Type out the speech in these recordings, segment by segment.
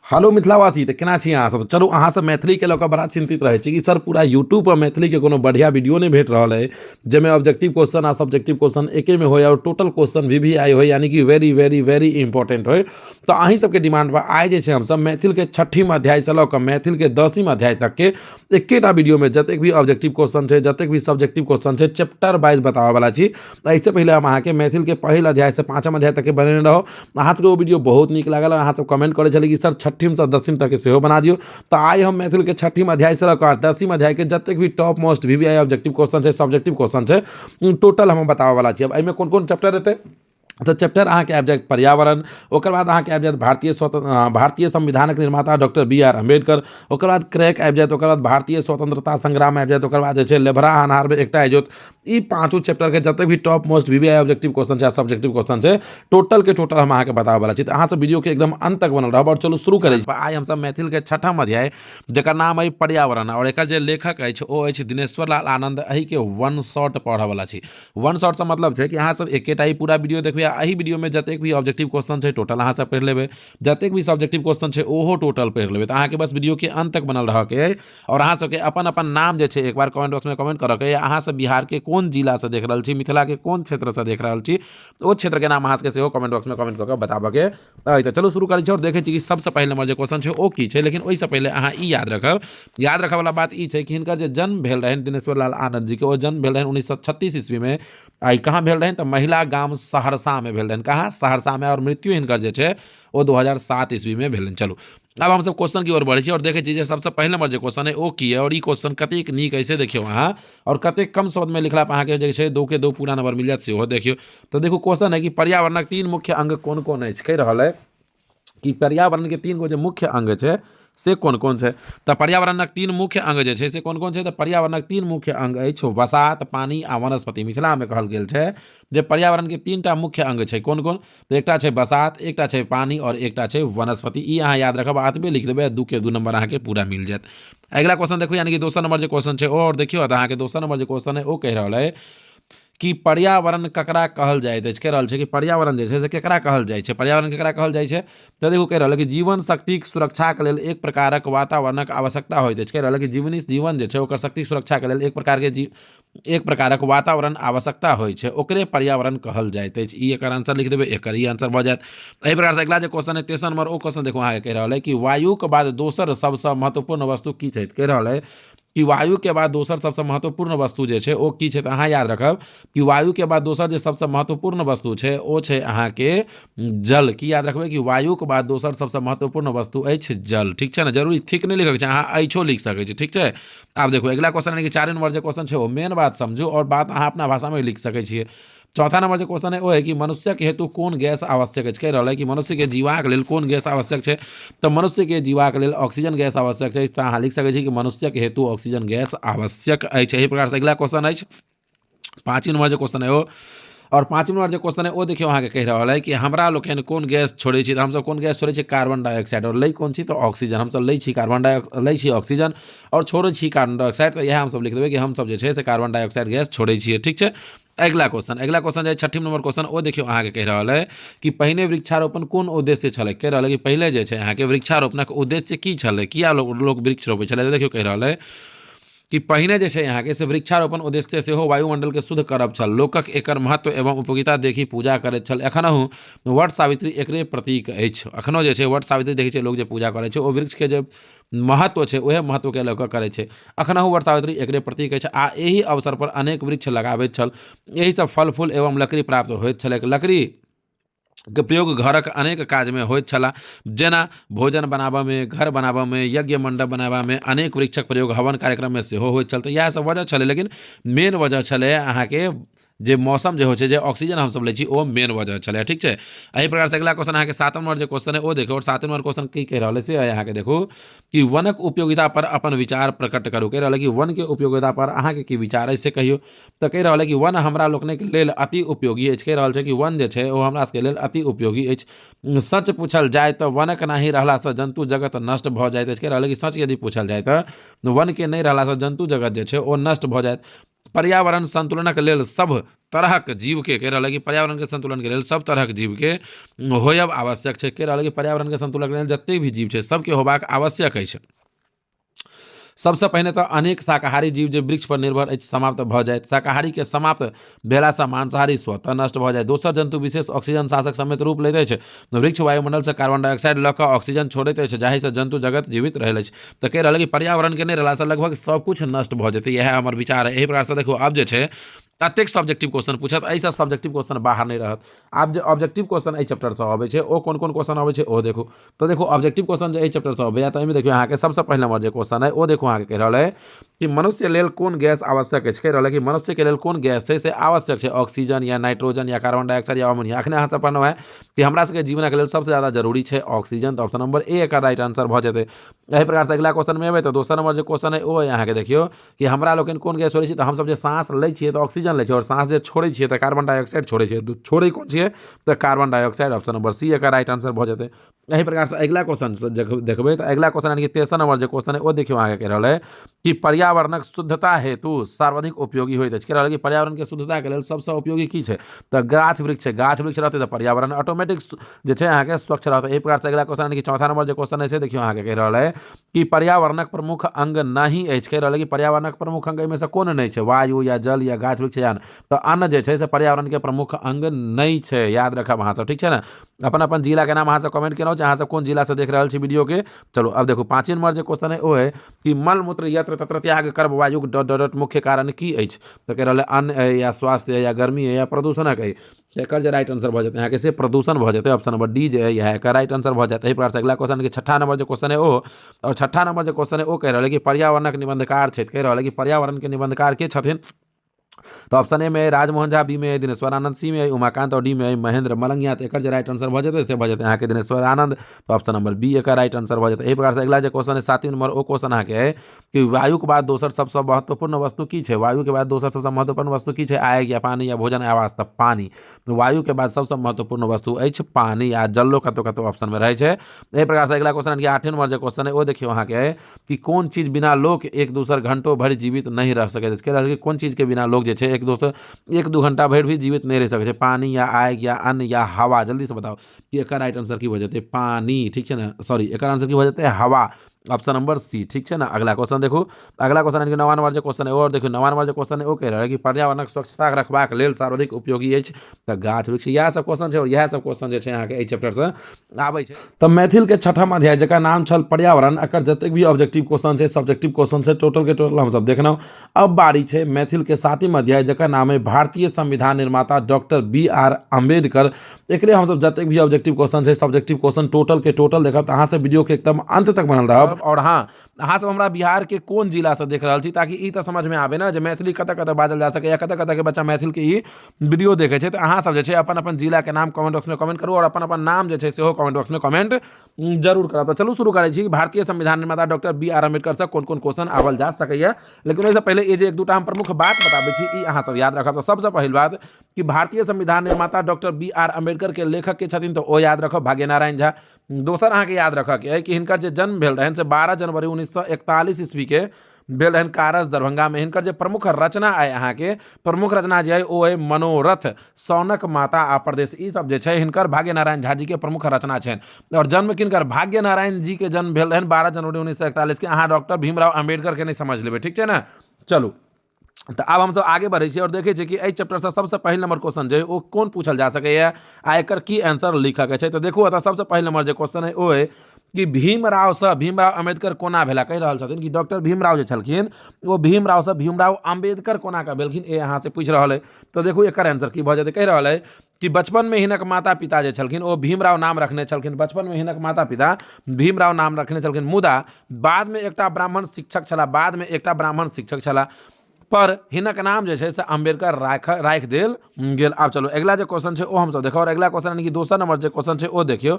Hello मिथिलावासी, तो केना छी अहाँ सब? चलू अहाँ सब मैथिली के लऽ कऽ बड़ा चिंतित रहै छी कि सर पूरा यूट्यूब पर मैथिली के कोनो बढ़िया वीडियो नहीं भेट रहल है, जैमे ऑब्जेक्टिव क्वेश्चन आ सब्जेक्टिव क्वेश्चन एके में होय और टोटल क्वेश्चन वीवीआई होय, यानी कि वेरी वेरी वेरी इंपॉर्टेंट होय। तो अहीं सबके डिमांड पर आइ जे छै हम सब मैथिल के 6वीं अध्याय से लऽ कऽ मैथिल के 10वीं अध्याय तक के एकेटा वीडियो में जतेक भी ऑब्जेक्टिव क्वेश्चन छै, जतेक भी सब्जेक्टिव क्वेश्चन छै, चैप्टर वाइज बताबऽ वाला छी। एहिसँ पहले हम अहाँके मैथिल के पहिल अध्याय से 5म अध्याय तक के बनेने रहौ। अहाँ सबके वो वीडियो बहुत नीक लागल, अहाँ सब कमेंट करे छलियै कि सर 6वीं से 10वीं तक के सेहो बना दियो। तो आई हम मैथिल के 6वीं अध्याय से लऽ कऽ 10वीं अध्याय के जतेक भी top most VVI objective question छै, सब्जेक्टिव क्वेश्चन छै, टोटल हम बताबऽ वाला छी। अब एहिमे कोन कोन चैप्टर हेतै? तो चैप्टर अहाँके आबि जाएत पर्यावरण, ओकर बाद अहाँके आबि जाएत भारतीय संविधानक निर्माता डॉक्टर बी.आर. अम्बेडकर, ओकर बाद क्रैक आबि जाएत, ओकर बाद भारतीय स्वतंत्रता संग्राम आबि जाएत, ओकर बाद जे छै लेभरा अन्हार में एकटा आबि जाएत। ई पांचों चैप्टर के जतेक भी top most VVI objective question छै, सब्जेक्टिव क्वेश्चन छै, टोटल के टोटल हम अहाँके बताबऽ वाला छी। तो अहाँ सब वीडियो के एकदम अंत तक बनल रहब। और चलू शुरू करै छी। आइ हम सब मैथिल के 6म अध्याय जेकर नाम है पर्यावरण, और एकर जे लेखक अछि ओ अछि दिनेश्वर लाल आनंद। एही के वन शॉट पढ़ऽ वाला छी। वन शॉट से मतलब छै कि अहाँ सब एकेटा ही पूरा वीडियो देखबै, एही वीडियो में जतेक भी ऑब्जेक्टिव क्वेश्चन छै टोटल अहाँ सब पढ़ि लेबै, जतेक भी सब्जेक्टिव क्वेश्चन छै ओहो टोटल पढ़ि लेबै। तो अहाँके बस वीडियो के अंत तक बनल रहऽ के। और अहाँ सबके अपन अपन नाम जे छै एक बार कमेंट बॉक्स में कमेंट करऽ के। अहाँ सब बिहार के कोन जिला से देख रहल छी, मिथिला के कोन क्षेत्र से देख रहल छी, ओ क्षेत्र के नाम अहाँ सबके सेहो कमेंट बॉक्स में कमेंट कऽ के बताबऽ के अइ। तो चलो शुरू करै छी और देखै छी कि सबसे पहले नंबर जे क्वेश्चन छै ओ की छै। लेकिन ओइसे पहले अहाँ ई याद रखब वाला बात ई छै कि हिनकर जे जन्म भेल रहनि दिनेश्वर लाल आनंद जी के, ओ जन्म भेल रहनि 1936 ईस्वी में। आई कहाँ भेल रहनि? तो महिला गांव सहरसा में भेल रहनि। कहाँ? सहरसा में। और मृत्यु हिनकर जे छै वो 2007 ईस्वी में भेल रहनि। चलू अब हम सब क्वेश्चन की ओर बढ़ै छी और देखे छी जे सबसे पहले नंबर जे क्वेश्चन है ओ की है, और ई क्वेश्चन कतेक नीक ऐसे देखियो अहाँ, और कतेक कम शब्द में लिखला पर अहाँके जे छै 2 के 2 पूरा नंबर मिल जाएत सेहो देखियो। तो देखो क्वेश्चन है कि पर्यावरणक 3 मुख्य अंग कोन कोन अछि। कहि रहल है कि पर्यावरण के 3 गो जे मुख्य अंग छै से कोन कोन छै। तो पर्यावरणक 3 मुख्य अंग जे छै से कोन कोन छै? तो पर्यावरणक 3 मुख्य अंग अछि वसात, पानी आ वनस्पति। मिथिला में कहल गेल छै जे पर्यावरण के 3टा मुख्य अंग छै। कोन कोन? तो एकटा छै वसात, एकटा छै पानी और एकटा छै वनस्पति। ई अहाँ याद रखब, आतबे लिख देबै, 2 के 2 नंबर अहाँके पूरा मिल जाएत। अगला क्वेश्चन देखो, यानी कि दोसर नंबर जे क्वेश्चन छै ओ, और देखियो तो अहाँके दोसर नंबर जे क्वेश्चन है ओ कह रहल है कि पर्यावरण ककरा कहल जाइत अछि। कह रहल छै कि पर्यावरण जे छै से केकरा कहल जाइ छै। पर्यावरण केकरा कहल जाइ छै? तो देखो कह रहल है कि जीवन शक्तिक सुरक्षाके लेल एक प्रकारक वातावरणक आवश्यकता होइत अछि। कह रहल है कि जीवन जे छै ओकर शक्ति सुरक्षा के लेल एक प्रकारक वातावरण आवश्यकता होइ छै, ओकरे पर्यावरण कहल जाइत अछि। ई एकर आंसर लिख देबै, एकर ई आंसर भऽ जाएत। एहि प्रकार से अगला जे क्वेश्चन है तेसर नंबर, ओ क्वेश्चन देखो अहाँके कह रहल है कि वायुक बाद दोसर सबसे महत्वपूर्ण वस्तु की छै। कह रहल है कि वायु के बाद दोसर सबसे महत्वपूर्ण वस्तु जे छै ओ की छै। तो अहाँ याद रखब कि वायु के बाद दोसर जे सबसे महत्वपूर्ण वस्तु छै ओ छै अहाँके जल। की याद रखबै कि वायु के बाद दोसर सबसे महत्वपूर्ण वस्तु अछि जल। ठीक छै ने? जरूरी ठीक नहीं लिखै छै, अहाँ ऐछो लिख सकै छी। ठीक छै? आब देखो अगला क्वेश्चन है कि 4 नंबर जे क्वेश्चन छै ओ मेन बात समझू और बात अहाँ अपना भाषा में लिख सकै छियै। चौथा नंबर जो क्वेश्चन है वो है कि मनुष्य के हेतु कौन गैस आवश्यक है। कह रहा है कि मनुष्य के जीवाक लेल कौन गैस आवश्यक है। तो मनुष्य के जीवाक लेल ऑक्सीजन गैस आवश्यक है। तो अहाँ लिख सकै छी कि मनुष्य के हेतु ऑक्सीजन गैस आवश्यक अछि। एही प्रकार से अगला क्वेश्चन अछि 5 नंबर जो क्वेश्चन है वो, और 5 नंबर जो क्वेश्चन है वो देखियो अहाँ के कह रहल है कि हमरा लोकनि कोन गैस छोड़े छी। तो हम सब कोन गैस छोड़े छी? Carbon dioxide. और लै कोन छी? तो ऑक्सीजन। हम सब लै छी लै छी ऑक्सीजन और छोड़े छी कार्बन डाइऑक्साइड। तो यह हम सब लिख देबै कि हम सब जे छै से कार्बन डाइऑक्साइड गैस छोड़े छियै। ठीक छै? अगला क्वेश्चन जे 6वीं नंबर क्वेश्चन ओ देखियो अहाँ के कह रहल है कि पहिने वृक्षारोपण कोन उद्देश्य छलै। कह रहल है कि पहले जे छै अहाँ के वृक्षारोपणक उद्देश्य की छलै, किया लोग वृक्ष रोपै छलै। देखियो कह रहल है कि पहिने जे छै यहाँ के से वृक्षारोपण उद्देश्य सेहो वायुमंडल के शुद्ध करब छल। लोकक एकर महत्व एवं उपयोगिता देखी पूजा करैत छल। एखनहु वट सावित्री एकरे प्रतीक अछि। अखनो जे छै वट सावित्री देखै छै लोग जे पूजा करै छै, ओ वृक्ष के जे महत्व छै वह महत्व के लऽ कऽ करै छै। अखनहु वट सावित्री एकरे प्रतीक अछि। आ एही अवसर पर अनेक वृक्ष लगाबैत छल। एही सब फल फूल एवं लकड़ी प्राप्त होइत छलै। लकड़ी के प्रयोग घरक अनेक काज में होइत छला, जेना भोजन बनाबऽ में, घर बनाबऽ में, यज्ञ मंडप बनाबऽ में अनेक वृक्षक प्रयोग हवन कार्यक्रम में सेहो होइत छल। तो इएह सब वजह छलै, लेकिन मेन वजह छलै अहाँके जे मौसम जे होइ छै, जे ऑक्सीजन हम सब लै छी ओ मेन वजह छलै। ठीक छै? एही प्रकार से अगला क्वेश्चन अहाँके 7 नंबर जे क्वेश्चन है ओ देखो, और 7 नंबर क्वेश्चन की कह रहल है से अहाँके देखो कि वनक उपयोगिता पर अपन विचार प्रकट करू। कह रहल है कि वन के उपयोगिता पर अहाँके की विचार है से कहियो। तो कह रहल है कि वन हमरा लोकनिक लेल अति उपयोगी अछि। कह रहल छै कि वन जे छै ओ हमरा सबके लेल अति उपयोगी अछि। सच पूछल जाए तो वनक नहीं रहला से जंतु जगत नष्ट भऽ जाइत अछि। कह रहल है कि सच यदि पूछल जाए तो वन के नहीं रहला से जंतु जगत जे छै ओ नष्ट भऽ जाएत। पर्यावरण संतुलनक लेल सब तरहक जीव के कह रहल कि पर्यावरण के संतुलन के लेल सब तरहक जीव के होयब आवश्यक छै। कह रहल कि पर्यावरण के संतुलन के लेल जतेक भी जीव छै सबके होबाक आवश्यक अछि। सबसे पहिने तो अनेक शाकाहारी जीव जे वृक्ष पर निर्भर अछि समाप्त भऽ जायत। शाकाहारी के समाप्त भेलासँ मांसाहारी स्वतः नष्ट भऽ जाय। दोसर जंतु विशेष ऑक्सीजन शासक समेत रूप लैत अछि। वृक्ष वायुमंडल से कार्बन डाइऑक्साइड लऽ कऽ ऑक्सीजन छोड़ैत अछि, जाहिसँ जंतु जगत जीवित रहल अछि। तऽ कहि रहल कि पर्यावरण के नहि रहलासँ लगभग सब कुछ नष्ट भऽ जेतै। इएह हमर विचार है। एहि प्रकार से देखो अब जे छै अतेक सब्जेक्टिव क्वेश्चन पूछत, एहिसँ सब्जेक्टिव क्वेश्चन बाहर नहीं रहत। आब जे ऑब्जेक्टिव क्वेश्चन एहि चैप्टर से अबै छै ओ कोन कोन क्वेश्चन अबै छै ओ देखू। तो देखो ऑब्जेक्टिव क्वेश्चन जे एहि चैप्टर से अबैया तऽ एहिमे देखियो अहाँके सबसे पहले नंबर जे क्वेश्चन है ओ देखो अहाँके कह रहल है कि मनुष्य लेल कोन गैस आवश्यक अछि। कह रहल है कि मनुष्य के लेल कोन गैस छै से आवश्यक छै, ऑक्सीजन या नाइट्रोजन या कार्बन डाइऑक्साइड या अमोनिया। अखने अहाँ सब पढ़लहुँ है कि हमरा सबके जीवन के लेल सबसे ज्यादा जरूरी छै ऑक्सीजन। तो ऑप्शन नंबर ए एकर राइट आंसर भऽ जेतै। एहि प्रकार से अगला क्वेश्चन में एबै तो दोसर नंबर जे क्वेश्चन है ओ अहाँके देखियो कि हमरा लोकनि कोन गैस छोड़ै छी। तऽ हमसब जे सांस लै छियै तऽ ऑक्सीजन लै छियै और सांस जे छोड़ै छियै तऽ कार्बन डाइऑक्साइड छोड़ै छियै। तो छोड़ै कोन छियै तऽ carbon dioxide. Option number C एकर राइट आंसर भऽ जेतै। एहि प्रकार से अगला क्वेश्चन देखबै तऽ अगला क्वेश्चन यानी कि तेसर नंबर जे क्वेश्चन है ओ देखियो अहाँके कह रहल है कि पर्यावरणक शुद्धता हेतु सर्वाधिक उपयोगी होइत अछि। कह रहल है कि पर्यावरण के शुद्धता के लेल सबसे उपयोगी की छै तऽ गाछ वृक्ष छै। गाछ वृक्ष रहतै तऽ पर्यावरण ऑटोमेटिक जे छै अहाँके स्वच्छ रहतै। एहि प्रकार से अगला क्वेश्चन यानी कि चौथा नंबर जे क्वेश्चन है से देखियो अहाँके कह रहल है कि पर्यावरणक प्रमुख अंग नहीं अछि। कह रहल है कि पर्यावरणक प्रमुख अंग एहिमे से कोन नहीं छै, वायु या जल या गाछ वृक्ष या अन्न। तो अन्न जे छै से पर्यावरण के प्रमुख अंग नहीं छै, याद रखब अहाँ सब, ठीक छै ने। अपन अपन जिला के नाम अहाँ सब कमेंट केलहुँ अहाँ सब कोन जिला से देख रहल छी वीडियो के। चलो अब देखो पांचवी नंबर जे क्वेश्चन है ओ है कि मल मूत्र यत्र तत्र त्याग कर वायु डॉट मुख्य कारण की अछि। तो कह रहल है अन्न है या स्वास्थ्य है या गर्मी है या प्रदूषणक है। एकर जे राइट आंसर भऽ जेतै अहाँके से प्रदूषण भऽ जेतै। ऑप्शन नंबर डी जे है यह एकर राइट आंसर भऽ जेतै। एहि प्रकार से अगला क्वेश्चन के छठा नंबर जे क्वेश्चन है ओ और छठा नंबर जे क्वेश्चन है ओ कह रहल है कि पर्यावरणक निबंधकार छै। कह रहल है कि पर्यावरण के निबंधकार के छथिन। तो ऑप्शन ए में राजमोहन झा, बी में दिनेश्वर आनंद, सी में उमाकांत और डी में महेंद्र मलंगिया। तो एकर जे राइट आंसर भऽ जेतै से भऽ जेतै अहाँके दिनेश्वर आनंद। तो ऑप्शन नंबर बी एकर राइट आंसर भऽ जेतै। एहि प्रकार से अगला जे क्वेश्चन है सातवीं नंबर ओ क्वेश्चन अहाँके है कि वायु के बाद दोसर सबसे महत्वपूर्ण वस्तु की छै। वायु के बाद दोसर सबसे महत्वपूर्ण वस्तु की छै, आग या पानी या भोजन या आवास। तऽ पानी। तो वायु के बाद सबसे महत्वपूर्ण वस्तु अछि पानी, आ जलो कतौ कतौ ऑप्शन में रहै छै। एहि प्रकार से अगला क्वेश्चन आठवीं नंबर जे क्वेश्चन है ओ देखियो अहाँके है कि कोन चीज बिना लोग एक दूसर घंटों भरि जीवित नहीं रह सकै। कह रहल है कि कोन चीज के बिना लोग जे छै एक दू घंटा भरि भी जीवित नहीं रह सकै छै। पानी या आग या अन्न या हवा। जल्दी से बताओ कि एकर राइट आंसर की भऽ जेतै, पानी, ठीक छै ने। सॉरी एकर आंसर की भऽ जेतै, हवा। ऑप्शन नंबर सी, ठीक छै ना। अगला क्वेश्चन देखो, अगला क्वेश्चन यानी कि 9वां नंबर जे क्वेश्चन है और देखियो 9वां नंबर जे क्वेश्चन है ओ कह रहल है कि पर्यावरणक स्वच्छता रखबाक लेल सर्वाधिक उपयोगी अछि तऽ गाछ वृक्ष। इएह सब क्वेश्चन छै और इएह सब क्वेश्चन जे छै अहाँके एहि चैप्टर से आबै छै। तऽ मैथिल के छठम अध्याय जकर नाम छल पर्यावरण, एकर जतेक भी ऑब्जेक्टिव क्वेश्चन छै सब्जेक्टिव क्वेश्चन छै टोटल के टोटल हम सब देखलहुँ। अब बारी छै मैथिल के 7वां अध्याय जकर नाम है भारतीय संविधान निर्माता डॉक्टर बी.आर. अम्बेडकर। एकरे हम सब जतेक भी ऑब्जेक्टिव क्वेश्चन छै सब्जेक्टिव क्वेश्चन टोटल के टोटल देखब तऽ अहाँ सब वीडियो के एकदम अंत तक बनल रहब। और हाँ, अहाँ सब हमरा बिहार के कोन जिला से देख रहल छी ताकि ई तऽ समझ में आबे ना जे मैथिली कतऽ कतऽ बाजल जा सकै या कतऽ कतऽ के बच्चा मैथिल के ई वीडियो देखे छै। तऽ अहाँ सब जे छै अपन अपन जिला के नाम कमेंट बॉक्स में कमेंट करू और अपन अपन नाम जे छै सेहो कमेंट बॉक्स में कमेंट जरूर करब। तो चलू शुरू करै छी। भारतीय संविधान निर्माता डॉक्टर बी.आर. अम्बेडकर से कोन कोन क्वेश्चन आवल जा सकैया, लेकिन ओहिसँ पहले ये जे एक दूटा हम प्रमुख बात बताबै छी ई अहाँ सब याद रखब। तो सबसे पहिल बात कि भारतीय संविधान निर्माता डॉक्टर बी.आर. अम्बेडकर के लेखक के छथिन तो ओ याद रखब, भाग्य नारायण झा। दोसर अहाँके याद रखऽ के है कि हिनकर जे जन्म भेल रहनि से 12 जनवरी 1941 ईस्वी के भेल रहनि कारज दरभंगा में। हिनकर जे प्रमुख रचना है अहाँके प्रमुख रचना जे है ओ है मनोरथ, सौनक माता आ प्रदेश। ई सब जे छै हिनकर भाग्य नारायण झा जी के प्रमुख रचना छनि। और जन्म किनकर, भाग्य नारायण जी के जन्म भेल रहनि 12 जनवरी 1941 के। अहाँ डॉक्टर भीमराव अम्बेडकर के नहीं समझ लेबै, ठीक छै ना। चलू तो अब हम सब आगे बढ़े छी और देखे छी कि एहि चैप्टर से सबसे पहिल नंबर क्वेश्चन जे ओ कोन पूछल जा सकैया आ एकर की आंसर लिखऽ के छै। तो देखू एतऽ सबसे पहिल नंबर जे क्वेश्चन है ओ है कि भीमराव अम्बेडकर कोना भेला। कहि रहल छथिन कि डॉक्टर भीमराव जे छलखिन ओ भीमराव अम्बेडकर कोना के भेलखिन, ए अहाँ से पूछ रहल है। तो देखू एकर आंसर की भऽ जेतै। कहि रहल है कि बचपन में हिनक माता पिता जे छलखिन ओ भीमराव नाम रखने छलखिन। बचपन में हिनक माता पिता भीमराव नाम रखने छलखिन, मुदा बाद में एकटा ब्राह्मण शिक्षक छलाह पर हिनक नाम जे छै से अम्बेडकर राखि देल गेल। आब चलो अगला जे क्वेश्चन छै ओ हम सब देखो और अगला क्वेश्चन यानी कि दोसर नंबर जे क्वेश्चन छै ओ देखियो।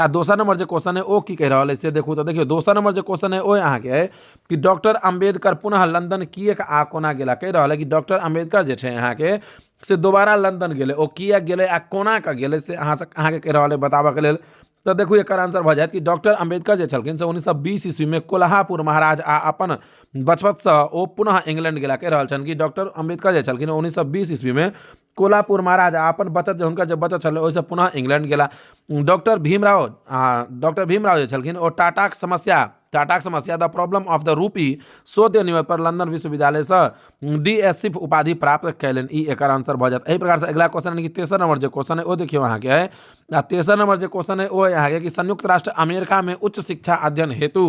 आ दोसर नंबर जे क्वेश्चन है ओ की कह रहल है से देखू। तो देखियो दोसर नंबर जे क्वेश्चन है ओ अहाँके है कि डॉक्टर अम्बेडकर पुनः लंदन किएक आ कोना गेला। कहि रहल है कि डॉक्टर अम्बेडकर जे छै अहाँके से दोबारा लंदन गेलै, ओ किएक गेलै आ कोना के गेलै से अहाँके कहि रहल है बताबऽ के लेल। तो देखू एकर आंसर भऽ जायत कि डॉक्टर अम्बेडकर जे छलखिन से 1920 ईस्वी में कोल्हापुर महाराज आ अपन बचपनसँ ओ पुनः इंग्लैंड गेला। कहि रहल छनि कि डॉक्टर अम्बेडकर जे छलखिन 1920 ईस्वी में कोल्हापुर महाराज अपन बचत हुनकर जे बचत छलै ओहिसँ पुनः इंग्लैंड गेला। डॉक्टर भीमराव जे छलखिन ओ टाटाक समस्या the problem of the rupee शोध निबंध पर लंदन विश्वविद्यालय से डीएससी उपाधि प्राप्त कैलन। ई एकर आंसर भऽ जायत। एहि प्रकार से अगला क्वेश्चन यानी कि तेसर नंबर जे क्वेश्चन है ओ देखियो अहाँ के है। तेसर नंबर जे क्वेश्चन है ओ यहाँ के कि संयुक्त राष्ट्र अमेरिका में उच्च शिक्षा अध्ययन हेतु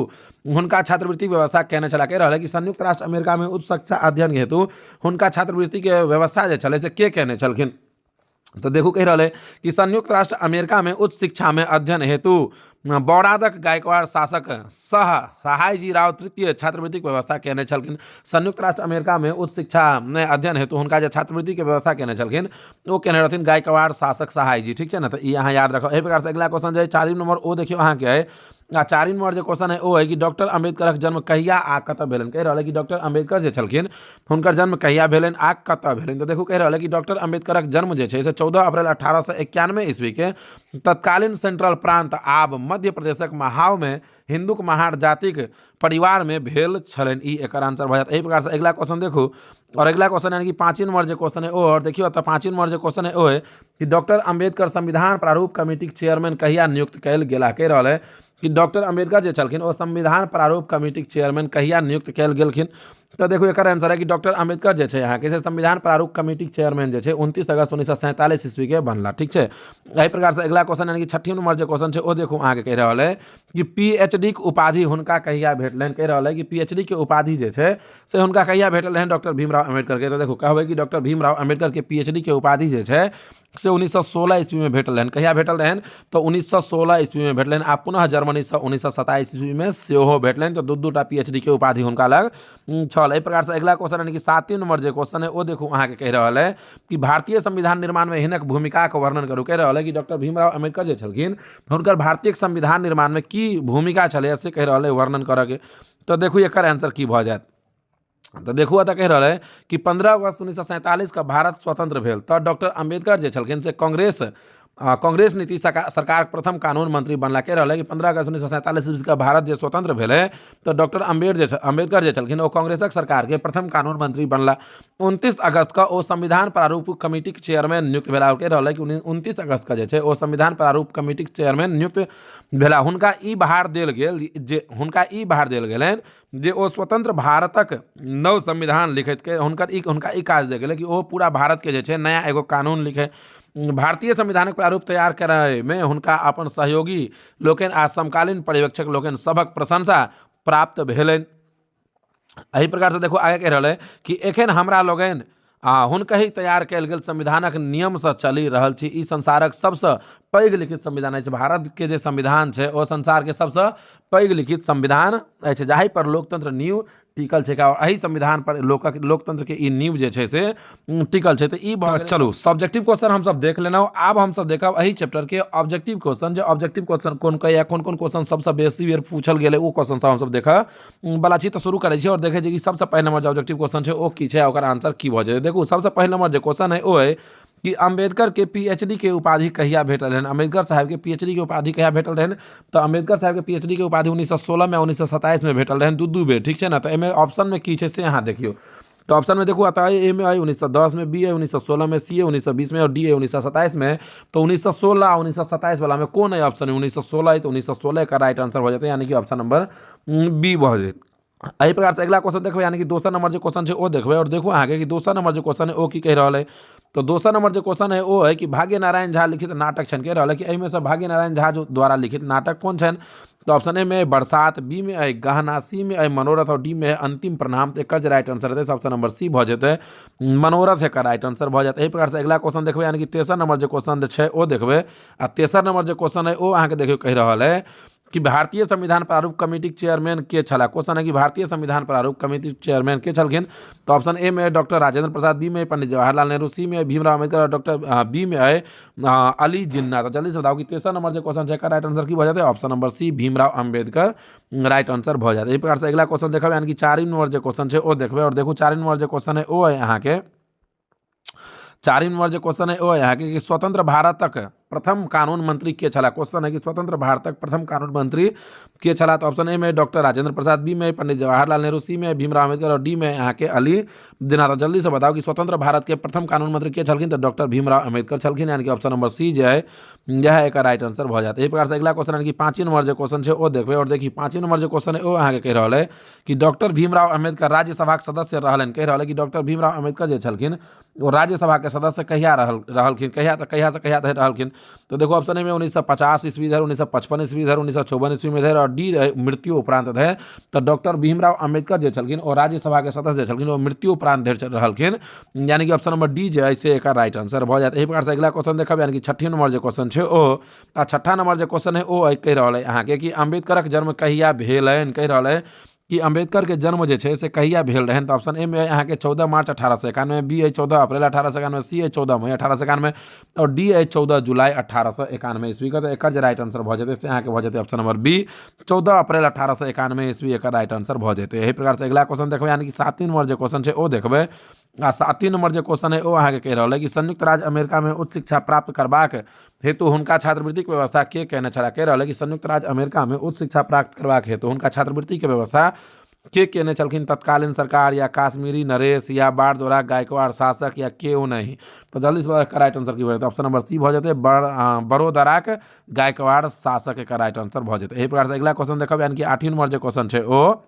हुनका छात्रवृत्ति व्यवस्था केने छला। कह रहा है कि संयुक्त राष्ट्र अमेरिका में उच्च शिक्षा अध्ययन हेतु हुनका छात्रवृत्ति के व्यवस्था जे छलै से के केने छलखिन। तो देखू कह रहा है कि संयुक्त राष्ट्र अमेरिका में उच्च शिक्षा में अध्ययन हेतु बौड़ादक गायकवाड़ शासक सहायजी राव तृतीय छात्रवृत्ति के व्यवस्था केने छलखिन। संयुक्त राष्ट्र अमेरिका में उच्च शिक्षा में अध्ययन हेतु हुनका जे छात्रवृत्ति के व्यवस्था केने छलखिन वो केने रहथिन गायकवाड़ शासक सहायजी। ठीक है ना, तो यहाँ याद रखो। एहि प्रकार से अगला क्वेश्चन जो है 4 नंबर ओ देखियो अहाँ के है। 4 नंबर जो क्वेश्चन है वो है कि डॉक्टर अम्बेडकर जन्म कहिया आ कतऽ भेलन। कह रहा है कि डॉक्टर अम्बेडकर जे छलखिन हुनकर जन्म कहिया भेलन आ कतऽ भेलन। तो देखो कह रहा है कि डॉक्टर अम्बेडकर जन्म जे छै से 14 अप्रैल 1891 ईस्वी के तत्कालीन सेंट्रल प्रांत आब मध्य प्रदेशक महाव में हिंदुक महार जातिक परिवार में भेल छलन। ई एकर आंसर भऽ जायत। एहि प्रकार से अगला क्वेश्चन देखू और अगला क्वेश्चन यानी कि 5 नंबर जो क्वेश्चन है और देखियो तो 5 नंबर जो क्वेश्चन है वो है कि डॉक्टर अम्बेडकर संविधान प्रारूप कमेटी चेयरमैन कहिया नियुक्त कैल गेला। कह रहा है कि डॉक्टर अम्बेडकर जे छलखिन ओ संविधान प्रारूप कमेटी चेयरमैन कहिया नियुक्त कैल गेलखिन। तो देखो एकर आंसर है कि डॉक्टर अम्बेडकर जे छै यहाँ के संविधान प्रारूप कमेटी चेयरमैन जे छै 29 अगस्त 1947 ईस्वी के बनला। ठीक है। एहि प्रकार से अगला क्वेश्चन यानी कि 6 नंबर जो क्वेश्चन है वो देखो अहाँ के कह रहा है कि पीएचडी के उपाधि हुनका कहिया भेटलनि। कह रहा है कि पीएचडी के उपाधि जे छै से हुनका कहिया भेटल रहन डॉक्टर भीमराव अम्बेडकर के। तो देखो कहबै कि डॉक्टर भीमराव अम्बेडकर के पीएचडी के उपाधि जे छै से 1916 ईस्वी में भेटल रहन। कहिया भेटल रहन तो 1916 ईस्वी में भेटलनि। आ पुनः जर्मनी से 1927 ईस्वी में सेहो भेटलनि। तो दू पीएचडी के उपाधि हुनका लग छल। एहि प्रकार से अगला क्वेश्चन यानी कि 7 नंबर जो क्वेश्चन है वो देखो अहाँ के कह रहा है कि भारतीय संविधान निर्माण में हिनक भूमिका के वर्णन करू। कह रहा है कि डॉक्टर भीमराव अम्बेडकर जे छलखिन हुनकर भारतीय संविधान निर्माण में की भूमिका छलै से कह रहा है वर्णन करके। तो देखू एकर आंसर की भऽ जायत। तो देखू तऽ कह रहा है कि 15 अगस्त 1947 का भारत स्वतंत्र भेल तो डॉक्टर अम्बेडकर जे छलखिन से कांग्रेस नीति सरकार प्रथम कानून मंत्री बनला। कह रहा है कि 15 अगस्त 1947 ईस्वी का भारत जो स्वतंत्र भेले तो डॉक्टर अम्बेडकर जे छलखिन वो कांग्रेसक सरकार के प्रथम कानून मंत्री बनला। 29 अगस्त का वो संविधान प्रारूप कमेटी के चेयरमैन नियुक्त भेला। कह रहा है कि 29 अगस्त का जे छै वो संविधान प्रारूप कमेटी के चेयरमैन नियुक्त भेला। हुनका ई भार देल गेलनि जे ओ स्वतंत्र भारतक नव संविधान लिखैत के हुनका ई काज देल गेलै कि ओ पूरा भारत के जे छै नया एगो कानून लिखे। भारतीय संविधानक प्रारूप तैयार करय में हुनका अपन सहयोगी लोकनि आ समकालीन पर्यवेक्षक लोकनि सभक प्रशंसा प्राप्त भेलनि। एहि प्रकार से देखो आगे कह रहा है कि एखन हमरा लोगनि हुनकहि तैयार कयल गेल संविधानक नियम से चलि रहल छी। ई संसारक सबसे पैघ लिखित संविधान अछि। भारत के जे संविधान है वो संसार के सबसे पैघ लिखित संविधान अछि जाहि पर लोकतंत्र नींव टिकल छै। और एही संविधान पर लोकतंत्र के ई नींव जे छै से टिकल छै। तो ई चलू सब्जेक्टिव क्वेश्चन हम सब देख लेना। आब हम सब देखब एही चैप्टर के ऑब्जेक्टिव क्वेश्चन। जो ऑब्जेक्टिव क्वेश्चन कोन क्वेश्चन सबसे बेसी बेर पूछल गेलै ओ क्वेश्चन सब हम सब देखा बला छी। तो शुरू करै छी और देखे छी कि सबसे पहले नंबर जो ऑब्जेक्टिव क्वेश्चन छै ओ की छै ओकर आंसर की भऽ जेतै। देखू सबसे पहले नंबर जो क्वेश्चन है वो है कि अम्बेडकर के पीएचडी के उपाधि कहिया भेटल रहन। अम्बेडकर साहब के पीएचडी के उपाधि कहिया भेटल रहन। तो अम्बेडकर साहब के पीएचडी के उपाधि 1916 में 1927 में भेटल रहन दू बेर। ठीक है ना। तो एमे ऑप्शन में की छै से यहाँ देखियो। तो ऑप्शन में देखो आता है ए में आई 1910 में, बी है 1916 में, सी है 1920 में और डी है 1927 में। तो 1916 1927 वाला में कौन है ऑप्शन है 1916 है। तो 1916 का राइट आंसर हो जाता है यानी कि ऑप्शन नंबर बी भऽ जेतै। एहि प्रकार से अगला क्वेश्चन देखो यानी कि दोसर नंबर जो क्वेश्चन है वो देखबे और देखो आगे कि दोसर नंबर जो क्वेश्चन है वो की कह रहा है। तो दोसर नंबर जो क्वेश्चन है वो है कि भाग्य नारायण झा लिखित नाटक छन। कह रहा है कि एहिमे से भाग्य नारायण झा जो द्वारा लिखित नाटक कौन छन। तो ऑप्शन ए में बरसात, बी में है गहना, सी में है मनोरथ और डी में है अंतिम प्रणाम। तो एक राइट आंसर है ऑप्शन नंबर सी भऽ जेतै मनोरथ एक राइट आंसर भऽ जाता है। एहि प्रकार से अगला क्वेश्चन देखबे यानी कि तेसर नंबर जो क्वेश्चन है वो देखबे। आ तेसर नंबर जो क्वेश्चन है वो अहाँ के देखियो कह रहा है कि भारतीय संविधान प्रारूप कमेटी चेयरमैन के छला। क्वेश्चन है कि भारतीय संविधान प्रारूप कमेटी चेयरमैन के छलखिन। तो ऑप्शन ए में है डॉक्टर राजेंद्र प्रसाद, बी में पंडित जवाहरलाल नेहरू, सी में भीमराव अम्बेडकर और डॉक्टर बी में है अली जिन्ना। तो जल्दी से बताओ कि तेसर नंबर जो क्वेश्चन है राइट आंसर की भऽ जाता है option number C Bhimrao Ambedkar right answer भऽ जाता है। इस प्रकार से अगला क्वेश्चन देखब यानी कि 4 नंबर जो क्वेश्चन है वो देखबे और देखो 4 नंबर जो क्वेश्चन है वो है यहाँ के 4 नंबर जो क्वेश्चन है वो है यहाँ के स्वतंत्र भारतक प्रथम कानून मंत्री के छला, क्वेश्चन है कि स्वतंत्र भारतक प्रथम कानून मंत्री के छला। तो ऑप्शन ए में डॉक्टर राजेंद्र प्रसाद, बी में पंडित जवाहरलाल नेहरू, सी में भीमराव अम्बेडकर और डी में यहाँ के अली जिन्ना। जल्दी से बताओ कि स्वतंत्र भारत के प्रथम कानून मंत्री के छलखिन, तो डॉक्टर भीमराव अम्बेडकर छलखिन, यानी कि ऑप्शन नंबर सी जो है यह एक राइट आंसर भ जाता है। इस प्रकार से अगला क्वेश्चन यानी कि 5 नंबर जो क्वेश्चन है वो देखबे, और देखिए 5 नंबर जो क्वेश्चन है वो अहाँ के कह रहा है कि डॉक्टर भीमराव अम्बेडकर राज्यसभा के सदस्य रहलन। कह रहा है कि डॉक्टर भीमराव अम्बेडकर जो छलखिन वो राज्यसभा के सदस्य कहिया रहलखिन, कहिया से कहिया रहलखिन। तो देखो ऑप्शन ए में 1950 ईस्वी धर, 1955 ईस्वी धर, 1954 ईस्वी में धर, और डी मृत्यु उपरांत है। तो डॉक्टर भीमराव अम्बेडकर जो छलखिन और राज्यसभा के सदस्य छलखिन वो मृत्यु उपरांत धर रहलखिन, यानी कि ऑप्शन नंबर डी जो है इसे एक राइट आंसर भ जाता है। इस प्रकार से अगला क्वेश्चन देखब, यानी कि 6 नंबर जो क्वेश्चन है ओ, आ 6 नंबर जो क्वेश्चन है वो कह रहा है अहाँ के कि अम्बेडकर जन्म कहिया भेलन। कह रहा है कि अम्बेडकर के जन्म जो है से कहिया भेल रहन। तो ऑप्शन ए में यहाँ के 14 मार्च 1891, बी है 14 अप्रैल 1891, सी है 14 मई 1891 और डी है 14 जुलाई 1891 ईस्वी का। तो एक राइट आंसर भ जाते यहाँ के भ जाते ऑप्शन नंबर बी 14 अप्रैल 1891 ईस्वी एक राइट आंसर भ जाते। यही प्रकार से अगला क्वेश्चन देखो, यानी कि 7 नंबर जो क्वेश्चन है वो देखबे। आ 7 नंबर जो क्वेश्चन है वो अहाँ के कह रहा है कि संयुक्त राज्य अमेरिका में उच्च शिक्षा प्राप्त करबाक हेतु हुनका छात्रवृत्ति के व्यवस्था के कहने छला। कह रहा है कि संयुक्त राज्य अमेरिका में उच्च शिक्षा प्राप्त करबाक हेतु हुनका छात्रवृत्ति के व्यवस्था के कहने चलखिन, तत्कालीन सरकार या काश्मीरी नरेश या बारदोरा गायकवाड़ शासक या केहू नहीं। तो जल्दी से राइट आंसर की हो जाए ऑप्शन नंबर सी भ जाते बड़ोदराक गायकवाड़ शासक का राइट आंसर भ जाते। यही प्रकार से अगला क्वेश्चन देखब, यानी कि 8 नंबर जो क्वेश्चन है वो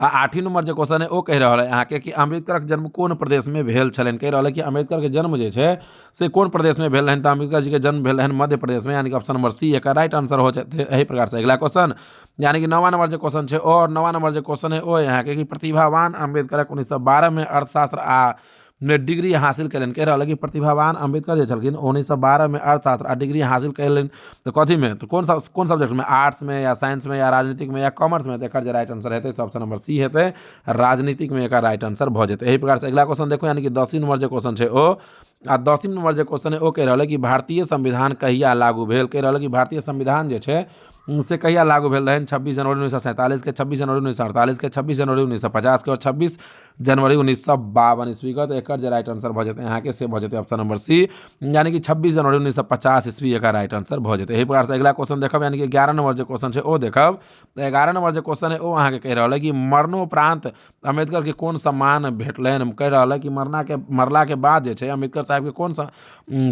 8 नंबर जो क्वेश्चन है वो कह रहा है यहाँ के कि अम्बेडकर के जन्म कौन प्रदेश में भेल छलन। कह रहा है कि अम्बेडकर के जन्म जो है से कौन प्रदेश में भेल रहन। तो अम्बेडकर जी के जन्म भेल रहन मध्य प्रदेश में, यानी कि ऑप्शन नंबर सी एक राइट आंसर हो जाते हैं। यही प्रकार से अगला क्वेश्चन, यानी कि 9वां नंबर जो क्वेश्चन है और 9वां नंबर जो क्वेश्चन है वो यहाँ के कि प्रतिभावान अम्बेडकर 1912 में अर्थशास्त्र में डिग्री हासिल कलन। कह रहा है कि प्रतिभावान अम्बेडकर जो छलखिन 1912 में अर्थशास्त्र डिग्री हासिल कलन। तो कथी में, तो कौन सब्जेक्ट में, आर्ट्स में या साइंस में या राजनीतिक में या कॉमर्स में। तो एक राइट आंसर है ऑप्शन नंबर सी है राजनीतिक में एक राइट आंसर भ जाते। यही प्रकार से अगला क्वेश्चन देखो, यानी कि 10 नंबर जो क्वेश्चन है वो 10 नंबर जो क्वेश्चन है वो कह रहा है कि भारतीय संविधान कहिया लागू भेल। कह रहा है कि भारतीय संविधान जो है से कहिया लागू भेल रहन, 26 जनवरी 1947 के, 26 जनवरी 1948 के, 26 जनवरी 1950 के और 26 जनवरी 1952 ईस्वी का। तो एक राइट आंसर भ जाते यहाँ के से भ जाते ऑप्शन नंबर सी, यानी कि 26 जनवरी 1950 ईस्वी एक राइट आंसर भ जाते। यही प्रकार से अगला क्वेश्चन देखब, यानी कि 11 नंबर जो क्वेश्चन है वो देखब। तो 11 नंबर जो क्वेश्चन है वो अहाँ के कह रहा है कि मरणोपरांत अम्बेडकर के कौन सम्मान भेटलन। कह रहा है कि मरला के बाद जो है अम्बेडकर साहब के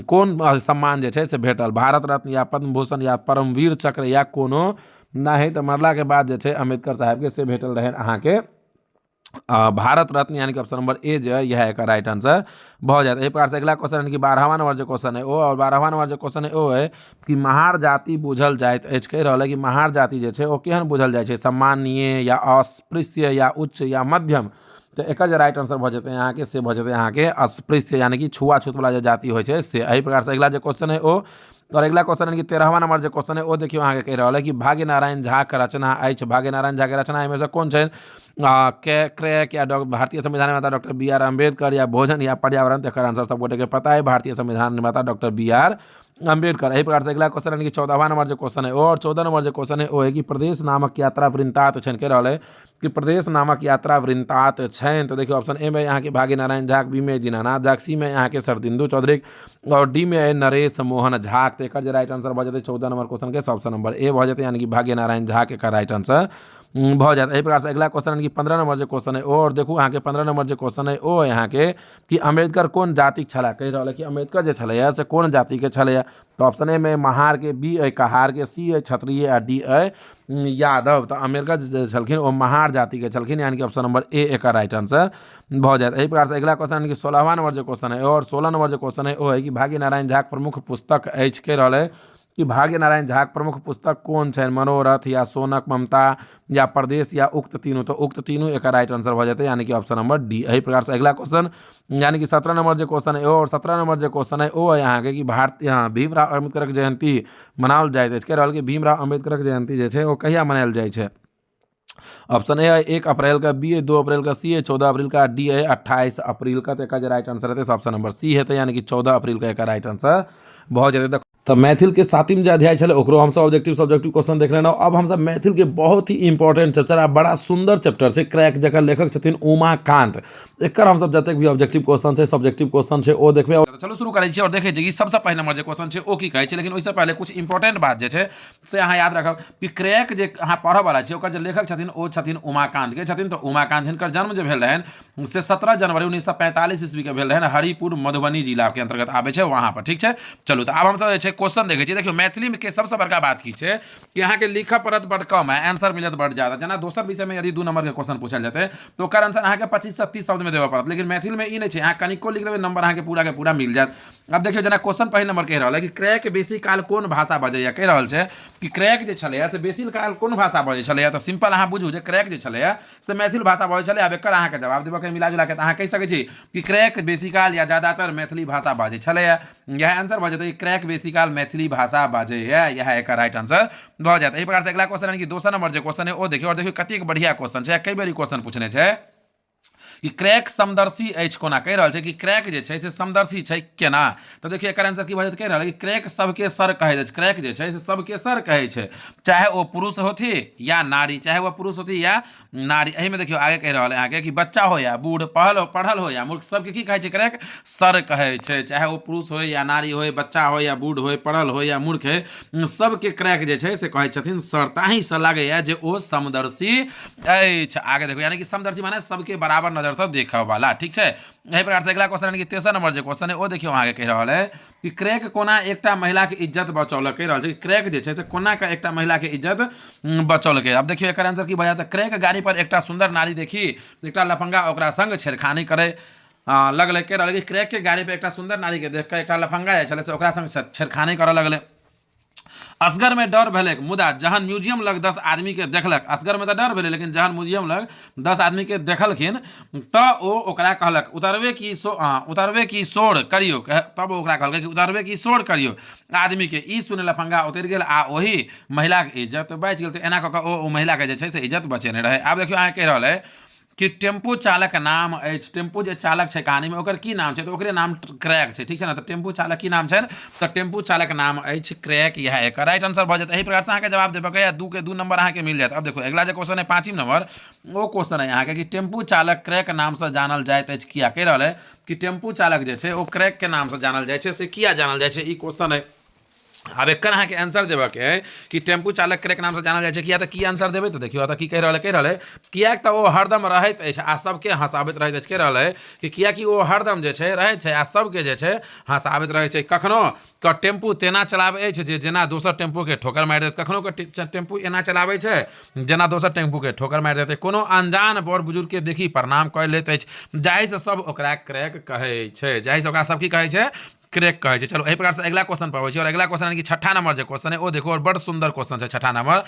कौन सम्मान जो है से भेटल, भारत रत्न या पद्म भूषण या परमवीर चक्र या कोनो नहीं। तो मरला के बाद जो है अम्बेडकर साहब के से भेटल रहे अहाँ के भारत रत्न, यानी कि ऑप्शन नंबर ए जो है यह एक राइट आंसर भ जाता है। इस प्रकार से अगला क्वेश्चन, यानी कि 12वां नंबर जो क्वेश्चन है वो, और 12वां नंबर जो क्वेश्चन है वो है कि महार जाति बुझल जाइत अछि। कह रहा है कि महार जाति जो है वो केहन बुझल जाए छै, सम्मानीय या अस्पृश्य या उच्च या मध्यम। तो एक राइट आंसर भ जाते हैं यहाँ के से भ जाते हैं यहाँ के अस्पृश्य, यानी कि छुआछूत वाला जो जाति हो से। यही प्रकार से अगला जो क्वेश्चन है वो, और अगला क्वेश्चन यानी कि 13वां नंबर जो क्वेश्चन है वो देखियो अहाँ के कह रहा है कि भाग्य नारायण झा के रचना अछि। भाग्य नारायण झा के रचना में से कौन है, क्रैक या भारतीय संविधान निर्माता डॉक्टर बी.आर. अम्बेडकर या भोजन या पर्यावरण। तो आंसर सब गोटे के पता है, भारतीय संविधान निर्माता डॉक्टर बी.आर. अम्बेडकर। यही प्रकार से अगला क्वेश्चन यानी कि 14वां नंबर जो क्वेश्चन है और 14 नंबर जो क्वेश्चन है वो है कि प्रदेश नामक यात्रा वृंतात छन। कह रहा है कि प्रदेश नामक यात्रा वृंतात छन। तो देखिए ऑप्शन ए में यहाँ के भाग्य नारायण झा, बी में दीनानाथ झा, सी में यहाँ के शरदिंदु चौधरी और डी में नरेश मोहन झा। तो एक राइट आंसर भ जाते 14 नंबर क्वेश्चन के ऑप्शन नंबर ए भ जाते, यानी कि भाग्य नारायण झा के राइट आंसर भ जाता है। इस प्रकार से अगला क्वेश्चन यानी कि 15 नंबर जो क्वेश्चन है और देखो यहाँ के 15 नंबर जो क्वेश्चन है वो यहाँ के कि अम्बेडकर कौन जाति छला। कह रहा है कि अम्बेडकर जो छलैया से कौन जाति के छलैया। तो ऑप्शन ए में महार के, बी है कहार के, सी है क्षत्रिय और डी है यादव। तो अम्बेडकर जो छलखिन वो महार जाति के छलखिन, यानी कि ऑप्शन नंबर ए एक राइट आंसर भ जाता है। इस प्रकार से अगला क्वेश्चन यानी कि 16वां नंबर जो क्वेश्चन है और 16 नंबर जो क्वेश्चन है वो है कि भाग्य नारायण झा प्रमुख पुस्तक अछि। कह रहा है कि भाग्य नारायण झा प्रमुख पुस्तक कौन है, मनोरथ या सोनक ममता या प्रदेश या उक्त तीनों। तो उक्त तीनों एक राइट आंसर हो जाते हैं, यानी कि ऑप्शन नंबर डी। यही प्रकार से अगला क्वेश्चन यानी कि 17 नंबर जो क्वेश्चन है और 17 नंबर जो क्वेश्चन है वो है यहाँ के कि भीमराव अम्बेडकर जयंती मनाओल जाए। कह रहा है कि भीमराव अम्बेडकर जयंती जो है वो कहिया मनायल जाए छै। ऑप्शन ए है 1 अप्रैल का, बी है 2 अप्रैल का, सी है 14 अप्रैल का, डी है 28 अप्रैल का। तो एक राइट आंसर है ऑप्शन नंबर सी है, यानी कि 14 अप्रैल का एक राइट आंसर बहुत जाते। तो मैथिल के सातिम जो अध्याय छे ओकरो हम सब ऑब्जेक्टिव सब्जेक्टिव क्वेश्चन देख लेना। अब हम सब मैथिल के बहुत ही इंपॉर्टेंट चैप्टर आ बड़ा सुंदर चैप्टर है क्रैक, जकर लेखक छथिन उमाकांत। एकर हम सब जतेक भी ऑब्जेक्टिव क्वेश्चन है सब्जेक्टिव क्वेश्चन है ओ देखबे। चलो शुरू करै छी और देखे छी कि सबसे पहले नंबर जे क्वेश्चन है ओ की कहै छै, लेकिन ओइसे पहले कुछ इंपॉर्टेंट बात जे है से अहाँ याद रखब कि क्रैक जे अहाँ पढ़े वाला छै ओकर जे लेखक छथिन ओ छथिन उमाकांत के छथिन। तो उमाकांत हिनकर जन्म जे भेल रहन से 17 जनवरी 1945 ईस्वी के भेल रहन, हरिपुर मधुबनी जिला के अंतर्गत आबै छै वहां पर, ठीक है। चलो तो अब हम सब क्वेश्चन देखे छी। देखियो मैथिली में के सबसे बड़का बात की है कि यहाँ के लिखा पड़त बड़ कम है, आंसर मिलत बड़ ज्यादा। जना दोसर विषय में यदि 2 नंबर के क्वेश्चन पूछल जाते तो ओकर आंसर अहाँ के 25 से 30 शब्द में देवे पड़त, लेकिन मैथिल में ई नहीं है, अहाँ कनिको लिख देवे नंबर अहाँ के पूरा मिल जात। अब देखियो जना क्वेश्चन पहले नंबर कह रहा है कि क्रैक बेसी काल कोन भाषा बजैया, कह रहल छै कि क्रैक जे छलैया से बेसी काल कोन भाषा बजै छलैया। तो सिंपल अहाँ बुझू जे क्रैक जे छलैया से मैथिल भाषा बजै छलै। अब एकर अहाँ के जवाब देबे के मिला जुला के अहाँ कह सकै छी कि क्रैक बेसी काल या ज्यादातर मैथिली भाषा बाजै छलैया। यह आंसर भऽ जेतै क्रैक बेसी काल मैथिली भाषा बाजै है, यह एक राइट आंसर भऽ जात। एहि प्रकार से अगला क्वेश्चन यानी कि दोसर नंबर जे क्वेश्चन है ओ देखियो, और देखियो कतेक बढ़िया क्वेश्चन छै, कई बेर क्वेश्चन पूछने छै कि क्रैक समदर्शी अछि कोना, कह रहल छै कि क्रैक जे छै से समदर्शी छै केना। तो देखिए एकर आंसर की भऽ जात, कह रहल है कि क्रैक सबके सर कहै छै, क्रैक जे छै से सबके सर कहै छै, चाहे वो पुरुष होथि या नारी, चाहे वो पुरुष होथि या नारी। एहि में देखियो आगे कह रहल है आगे कि बच्चा हो या बूढ़, पढ़ल हो या मूर्ख, सबके की कहै छै क्रैक सर कहै छै, चाहे वो पुरुष हो या नारी हो, बच्चा हो या बूढ़ हो, पढ़ल हो या मूर्ख है, सबके क्रैक जे छै से कहै छथिन सर। ताहि से लागैया जे ओ समदर्शी अछि। आगे देखो यानी कि समदर्शी माने सबके बराबर नजर से देखा वाला, ठीक है। यही प्रकार से अगला क्वेश्चन यानी कि तेसर नंबर जो क्वेश्चन है वो देखियो आगे कह रहा है कि क्रैक कोना एकटा महिला के इज्जत बचौलक, कह रहा है कि क्रैक जे छै से कोना का एकटा महिला के इज्जत बचौलक। अब देखियो एकर आंसर की बजाता, क्रैक गाड़ी पर एकटा सुंदर नारी देखी, एकटा लफंगा ओकरा संग छेड़खानी करे लगले। कह रहा है कि क्रैक के गाड़ी पर एकटा सुंदर नारी के देख के एकटा लफंगा जे छले से ओकरा संग छेड़खानी करे लगले। असगर में डर भेलै, मुदा जहन म्यूजियम लग 10 आदमी के देखलक, असगर में तो डर भेलै लेकिन जहन म्यूजियम लग 10 आदमी के देखलखिन तो ओकरा कहलक उतरबे की सोर करियो, तब ओकरा कहलक कि उतरबे की सोर करियो आदमी के। ई सुने लफंगा उतर गेल आ ओही महिला के इज्जत बच गेल। तो एना कऽ के ओ महिला के जे छै से इज्जत बचेने रहे। आब देखियो अहाँ कह रहल है कि टेम्पू चालक नाम अछि, टेम्पू जे चालक छै कहानी में ओकर की नाम छै, तो ओकरे नाम क्रैक छै, ठीक है ना। तो टेम्पू चालक की नाम छै, तो टेम्पू चालक नाम अछि क्रैक, यह एक राइट आंसर भऽ जाए। एही प्रकार से अहाँ के जवाब देबे के 2 के 2 नंबर अहाँ के मिल जात। अब देखो अगला जो क्वेश्चन है 5वां नंबर वो क्वेश्चन है यहाँ के कि टेम्पू चालक क्रैक नाम से जानल जाइत अछि किया। कह रहल है कि टेम्पू चालक जे छै ओ क्रैक के नाम से जानल जाय छै, से किया जानल जाय छै, ई क्वेश्चन है। अब एक अहाँ के आंसर देबे के है कि टेम्पू चालक क्रैक नाम से जानल जाय छै किया। तो की आंसर देबे तो देखियो तो की कह रहल है किया तो वो हरदम रहैत अछि आ सबके हंसाबैत रहैत अछि। कह रहल है कि किया कि वो हरदम जे छै रहैत छै आ सबके जे छै हंसाबैत रहै छै। कखनो के टेम्पू तेना चलाबै छै जे जेना दोसर टेम्पू के ठोकर मारि देत, कखनो के टेम्पू एना चलाबै छै जेना दोसर टेम्पू के ठोकर मारि देतै। कोनो अनजान बड़ बुजुर्ग के देखी प्रणाम कऽ लैत अछि, जाहि से सब ओकरा क्रैक कहै छै, जाहि से ओकरा सब की कहै छै क्रैक कहे छै। चलो एहि प्रकार से अगला क्वेश्चन पर और अगला क्वेश्चन है कि 6ठा नंबर जो क्वेश्चन है वो देखो और बड़ सुंदर क्वेश्चन है। 6ठा नंबर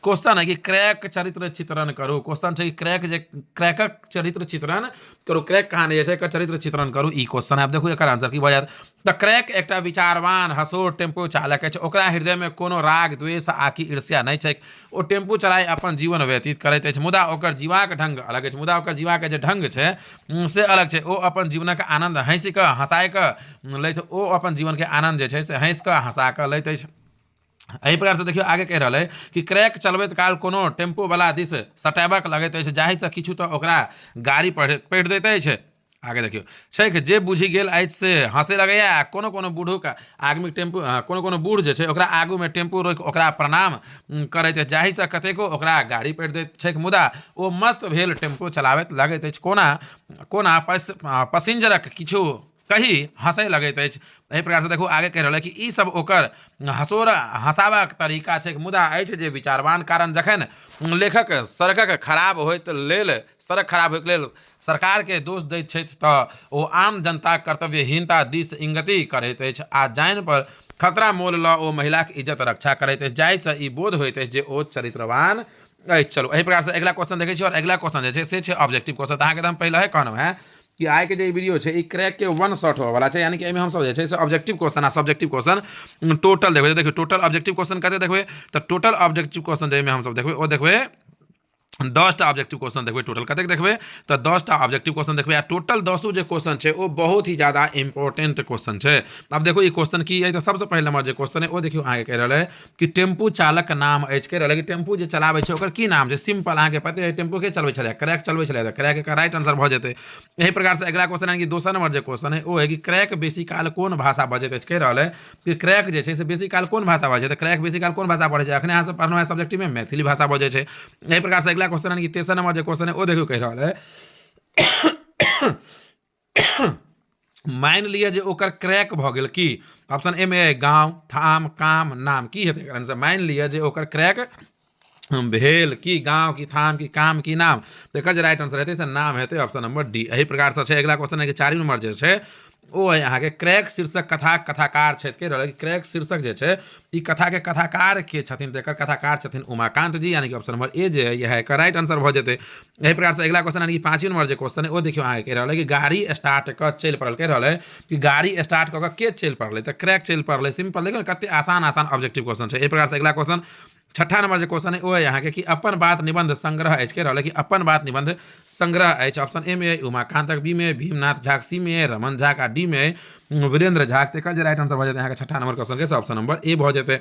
क्वेश्चन है कि क्रैक चरित्र चित्रण करू। क्वेश्चन है कि क्रैकक चरित्र चित्रण करू, क्रैक कहानी जे छै एकर चरित्र चित्रण करू, ई क्वेश्चन है। अब देखू एकर आंसर की भऽ जायत। तऽ क्रैक एकटा विचारवान हसोर टेम्पू चालक अछि, ओकरा हृदय में कोनो राग द्वेष आकि ईर्ष्या नहि छै। ओ टेम्पू चलाइ अपन जीवन व्यतीत करैत अछि, मुदा ओकर जीवाक ढंग अलग अछि, मुदा ओकर जीवाक जे ढंग छै से अलग छै। ओ अपन जीवनक आनंद हँसि कऽ हँसाय कऽ लैत, ओ अपन जीवन के आनंद जे छै से हँसि कऽ हँसा कऽ लैत अछि। एहि प्रकार से देखियो आगे कह रहल है कि क्रैक चलबैत काल कोनो टेम्पू वाला दिस सटाबक लगैत अछि, जाहि से किछु तो ओकरा गाड़ी पढ़ि दैत अछि। आगे देखियो छै कि जे बुझि गेल अछि से हंसे लगैया, कोनो बूढ़ो का आदमी टेम्पू कोनो बूढ़ जे छै ओकरा आगू में टेम्पू रोकि ओकरा प्रणाम करैत अछि, जाहि से कतेको ओकरा गाड़ी पढ़ि दैत छै। मुदा ओ मस्त भेल टेम्पू चलाबैत लगैत अछि, कोना पैसेंजरक किछु कही हंसै लगैत अछि। एहि प्रकार से देखो आगे कह रहल है कि ई सब ओकर हंसाबाक तरीका छै, मुदा अछि जे विचारवान। कारण जखन लेखक सड़क खराब होइत लेल सरकार के दोष दैत छथि तऽ ओ आम जनता कर्तव्यहीनता दिस इंगति करैत अछि आ जानि पर खतरा मोल लऽ ओ महिला के इज्जत रक्षा करैत अछि, जाहि से ई बोध होइत अछि जे ओ चरित्रवान अछि। चलो एहि प्रकार से अगला क्वेश्चन देखै छी और अगला क्वेश्चन जे छै से छै ऑब्जेक्टिव क्वेश्चन। अहाँ के हम पहले है कहलहुँ है कि आइ के जो वीडियो है क्रैक के 1 शॉट होवे वाला है, यानी कि हम सब जे है ऑब्जेक्टिव क्वेश्चन आ सब्जेक्टिव क्वेश्चन टोटल देखबे। देखिए टोटल ऑब्जेक्टिव क्वेश्चन कते देखबे तो टोटल ऑब्जेक्टिव क्वेश्चन जे में हम सब देखबे ओ देखबे 10टा ऑब्जेक्टिव क्वेश्चन देखबे टोटल कतेक देखबे तो 10टा ऑब्जेक्टिव क्वेश्चन देखबे आ टोटल 10 जो क्वेश्चन है वो बहुत ही ज्यादा इंपोर्टेंट क्वेश्चन है। अब देखो ये क्वेश्चन की है तो सबसे पहले नंबर जो क्वेश्चन है वो देखियो आगे कह रहा है कि टेम्पू चालक नाम अछि कह रहा है कि टेम्पू जो चलावे छै ओकर की नाम है सिंपल अहाँ के पते है टेम्पू के चलबे छले क्रैक चलबे छले तो क्रैक का राइट आंसर भ जेते। यही प्रकार से अगला क्वेश्चन है कि दोसर नंबर जो क्वेश्चन है वो है कि क्रैक बेसी काल कोन भाषा बजैत अछि कह रहा है कि क्रैक जे छै से बेसी काल कोन भाषा बजै छै क्रैक बेसी काल कोन भाषा पढ़ै छै अखने अहाँ सब पढ़नो है सब्जेक्टिव में मैथिली भाषा बजै छै। यही प्रकार से अगला क्वेश्चन है कि तेसर नंबर जो क्वेश्चन है वो देखियो कह रहा है मान लिया जे ओकर क्रैक भ गेल की ऑप्शन ए में गांव थाम काम नाम की हेतै एकर आंसर मान लिया जे ओकर क्रैक भेल की गांव की थाम की काम की नाम तो एकर जे राइट आंसर हेतै से नाम हेतै ऑप्शन नंबर डी। यही प्रकार से अगला क्वेश्चन है कि 4 नंबर जे छै ओ है अहाँके क्रैक शीर्षक कथा कथाकार छथि कह रहल कि क्रैक शीर्षक जे छै ई कथा के कथाकार के छथिन तो एकर कथाकार छथिन उमाकांत जी यानी कि ऑप्शन नंबर ए जे है यह एकर राइट आंसर भ जेतै। यही प्रकार से अगला क्वेश्चन यानी कि 5 नंबर जे क्वेश्चन है वो देखियो अहाँके कह रहल है कि गाड़ी स्टार्ट क चल पड़ल कह रहल है कि गाड़ी स्टार्ट क के चल पड़ल तो क्रैक चल पड़ल सिंपल देखियो कते आसान ऑब्जेक्टिव क्वेश्चन है। यही प्रकार से अगला क्वेश्चन 6ठा नंबर जो क्वेश्चन है वो है यहाँ के कि अपन बात निबंध संग्रह है कह रहा है कि अपन बात निबंध संग्रह है ऑप्शन ए में उमाकांतक बी में भीमनाथ झा सी में रमन झा का डी में वीरेंद्र झा तो राइट आंसर भ जाते यहाँ के 6ठा नंबर क्वेश्चन के ऑप्शन नंबर ए भ जाते।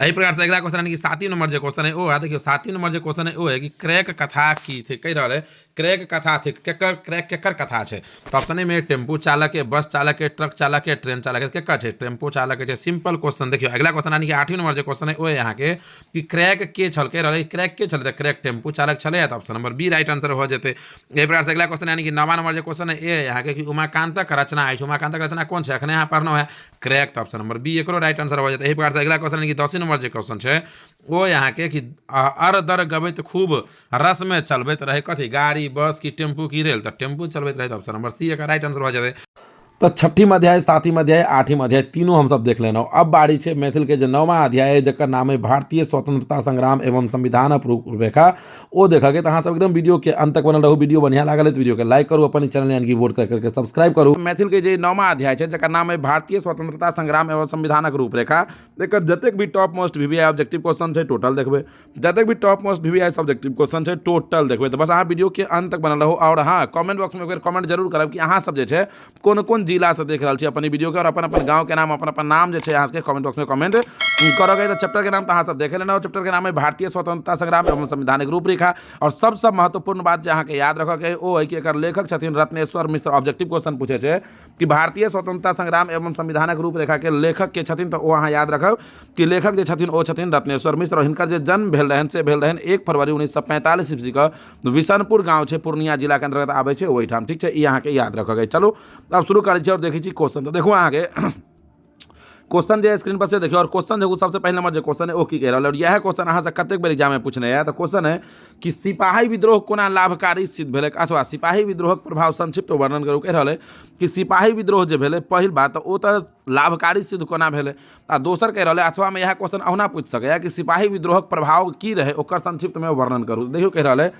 यही प्रकार से अगला क्वेश्चन है कि 7 नंबर जो क्वेश्चन है वो है देखियो 7 नंबर जो क्वेश्चन है वो है कि क्रैक कथा की थे कह रहा है क्रैक कथा थे केकर क्रैक केकर कथा है तो ऑप्शन ए में टेम्पू चालक के बस चालक के ट्रक चालक के ट्रेन चालक के केकर है टेम्पू चालक के सिंपल क्वेश्चन देखियो। अगला क्वेश्चन यानी कि 8 नंबर जो क्वेश्चन है वो है यहाँ के कि क्रैक के छल कह रहा है क्रैक के छल क्रैक टेम्पू चालक छले तो option number B right answer हो जाते। यही प्रकार से अगला क्वेश्चन यानी कि 9वां नंबर जो क्वेश्चन है ये यहाँ के कि उमाकांतक रचना है उमाकांतक रचना कौन है अखने यहाँ पढ़ना है क्रैक तो ऑप्शन नंबर बी एक राइट आंसर हो जाता है। यही प्रकार से अगला क्वेश्चन यानी कि 10 नंबर जो क्वेश्चन है वो यहाँ के कि अर दर गबैत खूब रस में चलबैत रहे कथी गाड़ी बस की टेम्पू की रेल तो टेम्पू चलबैत रहे तो ऑप्शन नंबर सी एक राइट आंसर हो जाए। तो 6ठी अध्याय 7वीं अध्याय 8वीं अध्याय तीनों हम सब देख लेना। अब बारी है मैथिल के जो 9वां अध्याय है जकर नाम है भारतीय स्वतंत्रता संग्राम एवं संविधान रूपरेखा वो देखा गया तो अहाँ सब एकदम वीडियो के अंत तक बनल रहू। वीडियो बढ़िया लागल है तो वीडियो के लाइक करू अपन चैनल यानी कि वोट करके सब्सक्राइब करू। मैथिल के जो 9वां अध्याय है जकर नाम है भारतीय स्वतंत्रता संग्राम एवं संविधानक रूपरेखा एकर जतेक भी top most VVI objective question है टोटल देखबे जतेक भी top most VVI subjective question है टोटल देखबे तो बस अहाँ वीडियो के अंत तक बनल रहू। और हाँ कमेंट बॉक्स में कमेंट जरूर करब कि अहाँ सब जे कौन कौन जिला से देख रहा है अपन वीडियो के और अपन अपन गांव के नाम अपन अपन नाम जो है यहाँ के कमेंट बॉक्स में कमेंट करोगे तो चैप्टर के नाम तो अहाँ सब देखे लेना। चैप्टर के नाम है भारतीय स्वतंत्रता संग्राम एवं संविधानिक रूपरेखा और सबसे महत्वपूर्ण बात जो के याद रखे वो है कि एक लेखक छथिन रत्नेश्वर मिश्र। ऑब्जेक्टिव क्वेश्चन पूछे थे कि भारतीय स्वतंत्रता संग्राम एवं संविधानक रूपरेखा के लेखक के छथिन तो वो अहाँ याद रखब कि लेखक जो छथिन वो छथिन रत्नेश्वर मिश्र और हिनकर जो जन्म भेल रहन से भेल रहन 1 फरवरी 1945 ईस्वी का विशनपुर गाँव है पूर्णिया जिला के अंतर्गत आवे है वही ठाम ठीक है ये यहाँ के याद रखे। चलो अब शुरू करें और देखी क्वेश्चन तो देखो आगे क्वेश्चन जो स्क्रीन पर से देखिए और क्वेश्चन जो सबसे पहले नंबर जो क्वेश्चन है वो की कह रहा है और यह क्वेश्चन अहाँ से कतेक बेर एग्जाम में पूछने है तो क्वेश्चन है कि सिपाही विद्रोह कोना लाभकारी सिद्ध भेल अथवा सिपाही विद्रोह प्रभाव संक्षिप्त वर्णन करू कह रहा है कि सिपाही विद्रोह जो भेल पहिल बात तो वो तो लाभकारी सिद्ध कोना भेल आ दोसर कह रहा है अथवा में यह क्वेश्चन अहुना पूछ सके कि सिपाही विद्रोह प्रभाव की रहे ओकर संक्षिप्त में वर्णन करू। देखियो कह रहा है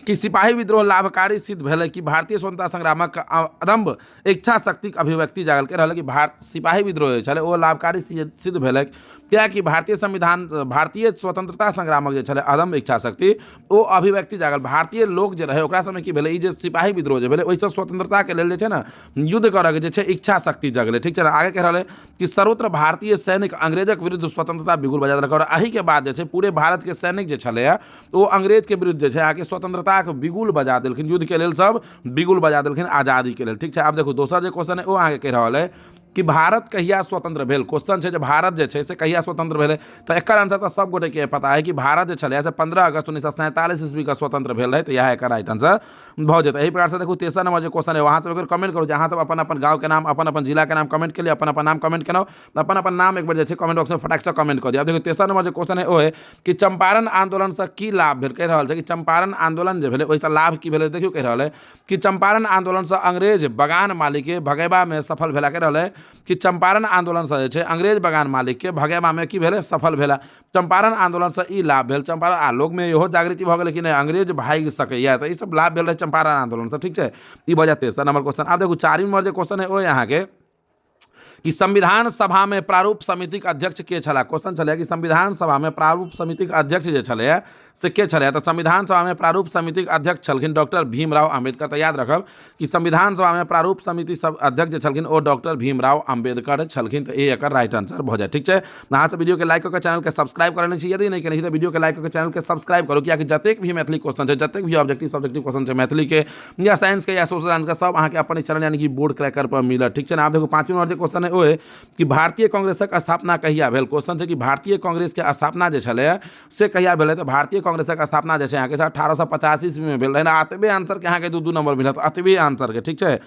कि सिपाही विद्रोह लाभकारी सिद्ध भेल कि भारतीय स्वतंत्रता संग्रामक अदम्भ इच्छा शक्ति अभिव्यक्ति जागल कह रहा है कि सिपाही विद्रोह जो वो लाभकारी सिद्ध भेल क्या कि भारतीय स्वतंत्रता संग्रामक जो अदम्भ इच्छा शक्ति वो अभिव्यक्ति जागल भारतीय लोग जो रहे ओकरा समय की भेल जे सिपाही विद्रोह जो भेल ओहिसँ स्वतंत्रता के लेल जे ना युद्ध करऽ के इच्छा शक्ति जगले ठीक है। आगे कह रहा है कि सर्वत्र भारतीय सैनिक अंग्रेजक विरुद्ध स्वतंत्रता बिगुल बजा देलक और अही के बाद जो पूरे भारत के सैनिक जो छले वो अंग्रेज के विरुद्ध जो आके स्वतंत्रता के बिगुल बजा देलखिन युद्ध के लेल सब बिगुल बजा देलखिन आज़ादी के लेल ठीक है। अब देखो दोसर जो क्वेश्चन है वो आगे कह रहा है कि भारत कहिया स्वतंत्र भेल क्वेश्चन है जो भारत जो है से कहिया स्वतंत्र भेल तो एक आंसर तो सब गोटे के पता है कि भारत जो है 15 अगस्त 1947 ईस्वी का स्वतंत्र भेल रहे तो यह एक राइट आंसर भ जाता है। यही प्रकार से देखो तेसर नंबर जो क्वेश्चन है वहाँ से अगर कमेंट करो जहाँ सब अपन अपन गाँव के नाम अपन अपन जिला के नाम कमेंट के लिए अपन अपन नाम कमेंट केना अपन अपन नाम एक बार जैसे कमेंट बॉक्स में फटाक से कमेंट कर दिया। देखो तेसर नंबर जो क्वेश्चन है वो है कि चंपारण आंदोलन से की लाभ भेल कह रहा है कि चंपारण आंदोलन जो भेल ओहिसँ लाभ की भेल देखियो कह रहा है कि चंपारण आंदोलन से अंग्रेज बगान मालिक के भगेबा में सफल भेला कह रहा है कि चंपारण आंदोलन से अंग्रेज बगान मालिक के भगेबा में की भेले सफल भेला। चंपारण आंदोलन से ई लाभ भेल चंपारण लोग में इहो जागृति भ गेल कि नहीं अंग्रेज भाग सकैया तो ये सब लाभ भेल रहे चंपारण आंदोलन से ठीक है। ई वजह तेसर नंबर क्वेश्चन। अब देखो 4 नंबर जो क्वेश्चन है वो यहाँ के कि संविधान सभा में प्रारूप समिति के अध्यक्ष के छला क्वेश्चन चले कि संविधान सभा में प्रारूप समिति के अध्यक्ष जो छले से के छलै तऽ संविधान सभा में प्रारूप समिति अध्यक्ष छलखिन डॉक्टर भीमराव अम्बेडकर। तऽ याद रखब कि संविधान सभा में प्रारूप समिति सब अध्यक्ष जे छलखिन ओ डॉक्टर भीमराव अम्बेडकर छलखिन। तऽ एकर राइट आंसर भऽ जाए। ठीक है, अहाँ सब वीडियो के लाइक करके चैनल के सब्सक्राइब कर लेने छी, यदि नहीं केने छी तऽ वीडियो के लाइक करके चैनल के सब्सक्राइब करू, कियाकि जतेक भी मैथिली क्वेश्चन है, जतेक भी ऑब्जेक्टिव सब्जेक्टिव क्वेश्चन है मैथिली के या साइंस के या सोशल साइंस के, सब अहाँ के अपन चैनल यानी कि बोर्ड क्रैकर पर मिलत। ठीक है ना। आप देखो 5वां नंबर जे क्वेश्चन है ओ है कि भारतीय कांग्रेसक स्थापना कहिया भेल। क्वेश्चन है कि भारतीय कांग्रेस के स्थापना जे छलै से कहिया भेलै। तऽ भारतीय कांग्रेसक स्थापना जे छै अहाँ के 1885 ईस्वी में भेल रहै। अतबे आंसर के अहाँ के 2 नंबर मिलत, अतबे आंसर के। ठीक है,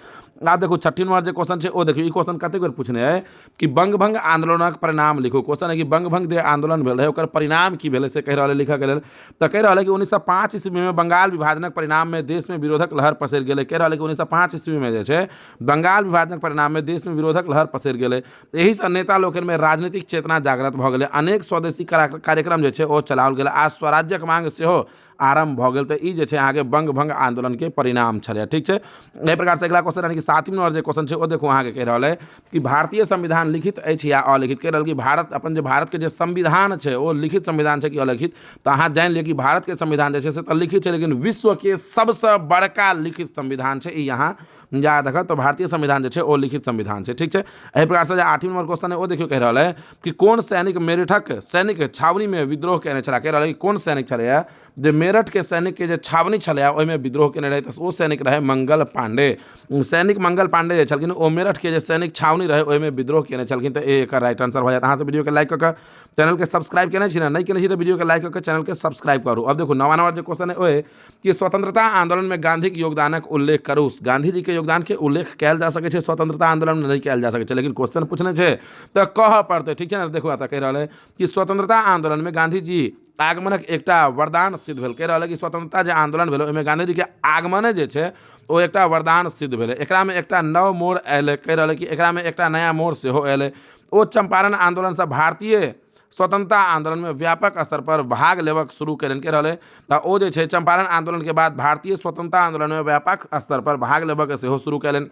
आप देखो 6वां नंबर जे क्वेश्चन है ओ देखियो, ई क्वेश्चन कते बेर पूछने है कि बंगभंग आंदोलनक परिणाम लिखो। क्वेश्चन है कि बंगभंग जे आंदोलन भेल रहै ओकर परिणाम की भेलै से कहि रहल है लिखऽ के लेल। तऽ कहि रहल है कि 1905 ईस्वी में बंगाल विभाजनक परिणाम में देश में विरोधक लहर पसरि गेलै। कहि रहल है कि 1905 ईस्वी में जे छै बंगाल विभाजनक परिणाम में देश में विरोधक लहर पसरि गेलै। एही सँ नेता लोकनि में राजनीतिक चेतना जागृत भऽ गेलै। अनेक स्वदेशी कार्यक्रम जे छै ओ चलाओल गेलै आ स्वराज्यक मांग सेहो आरंभ भऽ गेल। तऽ ई जे छै अहाँके बंगभंग आंदोलन के परिणाम छलै। ठीक छै, एहि प्रकार से अगला क्वेश्चन यानी कि 7वां नंबर जे क्वेश्चन छै ओ देखो अहाँके कहि रहल है कि भारतीय संविधान लिखित अछि या अलिखित। कहि रहल कि भारत अपन जे भारत के जे संविधान छै ओ लिखित संविधान छै कि अलिखित। तऽ अहाँ जानि लिअ कि भारत के संविधान जे छै से तऽ लिखित छै, लेकिन विश्व के सबसे बड़का लिखित संविधान छै, ई यहाँ याद रखब। तो भारतीय संविधान जे छै ओ लिखित संविधान छै। ठीक छै, एहि प्रकार से 8वां नंबर क्वेश्चन है ओ देखियो कहि रहल है कि कोन सैनिक मेरठक सैनिक छावनी में विद्रोह केने छला। कहि रहल है कि कोन सैनिक छलै जे मेरठ के सैनिक के जे छावनी छलै ओहिमे विद्रोह केने रहै। तऽ ओ सैनिक रहे मंगल पांडे। सैनिक मंगल पांडे जे छलखिन ओ मेरठ के जे सैनिक छावनी रहे ओहिमे विद्रोह केने छलखिन। तऽ एकर राइट आंसर भऽ जायत। अहाँ सब वीडियो के लाइक करके चैनल के सब्सक्राइब केने छी ना, नहीं केने छी तऽ वीडियो के लाइक करके चैनल के सब्सक्राइब करू। अब देखो 9वां नंबर जो क्वेश्चन है ओ है कि स्वतंत्रता आंदोलन में गांधी के योगदानक उल्लेख करू। गांधी जी के योगदान के उल्लेख कयल जा सकै छै, स्वतंत्रता आंदोलन में नहीं कयल जा सकै छै, लेकिन क्वेश्चन पूछने छै तऽ कहऽ पड़तै। ठीक छै ना। देखो आता कहि रहल है कि स्वतंत्रता आंदोलन में गांधी जी आगमनक एकटा वरदान सिद्ध भेल। कहि रहल है कि स्वतंत्रता जे आंदोलन भेल ओहिमे गांधी जी के आगमने जे छै ओ एकटा वरदान सिद्ध भेलै। एकरा में एकटा नव मोड़ अयलै। कहि रहल है कि एकरा में एकटा नया मोड़ सेहो अयलै। ओ चंपारण आंदोलन से भारतीय स्वतंत्रता आंदोलन में व्यापक स्तर पर भाग लेबक शुरू कयलनि। कहि रहल है तऽ ओ जे छै चंपारण आंदोलन के बाद भारतीय स्वतंत्रता आंदोलन में व्यापक स्तर पर भाग लेबक सेहो शुरू कयलनि।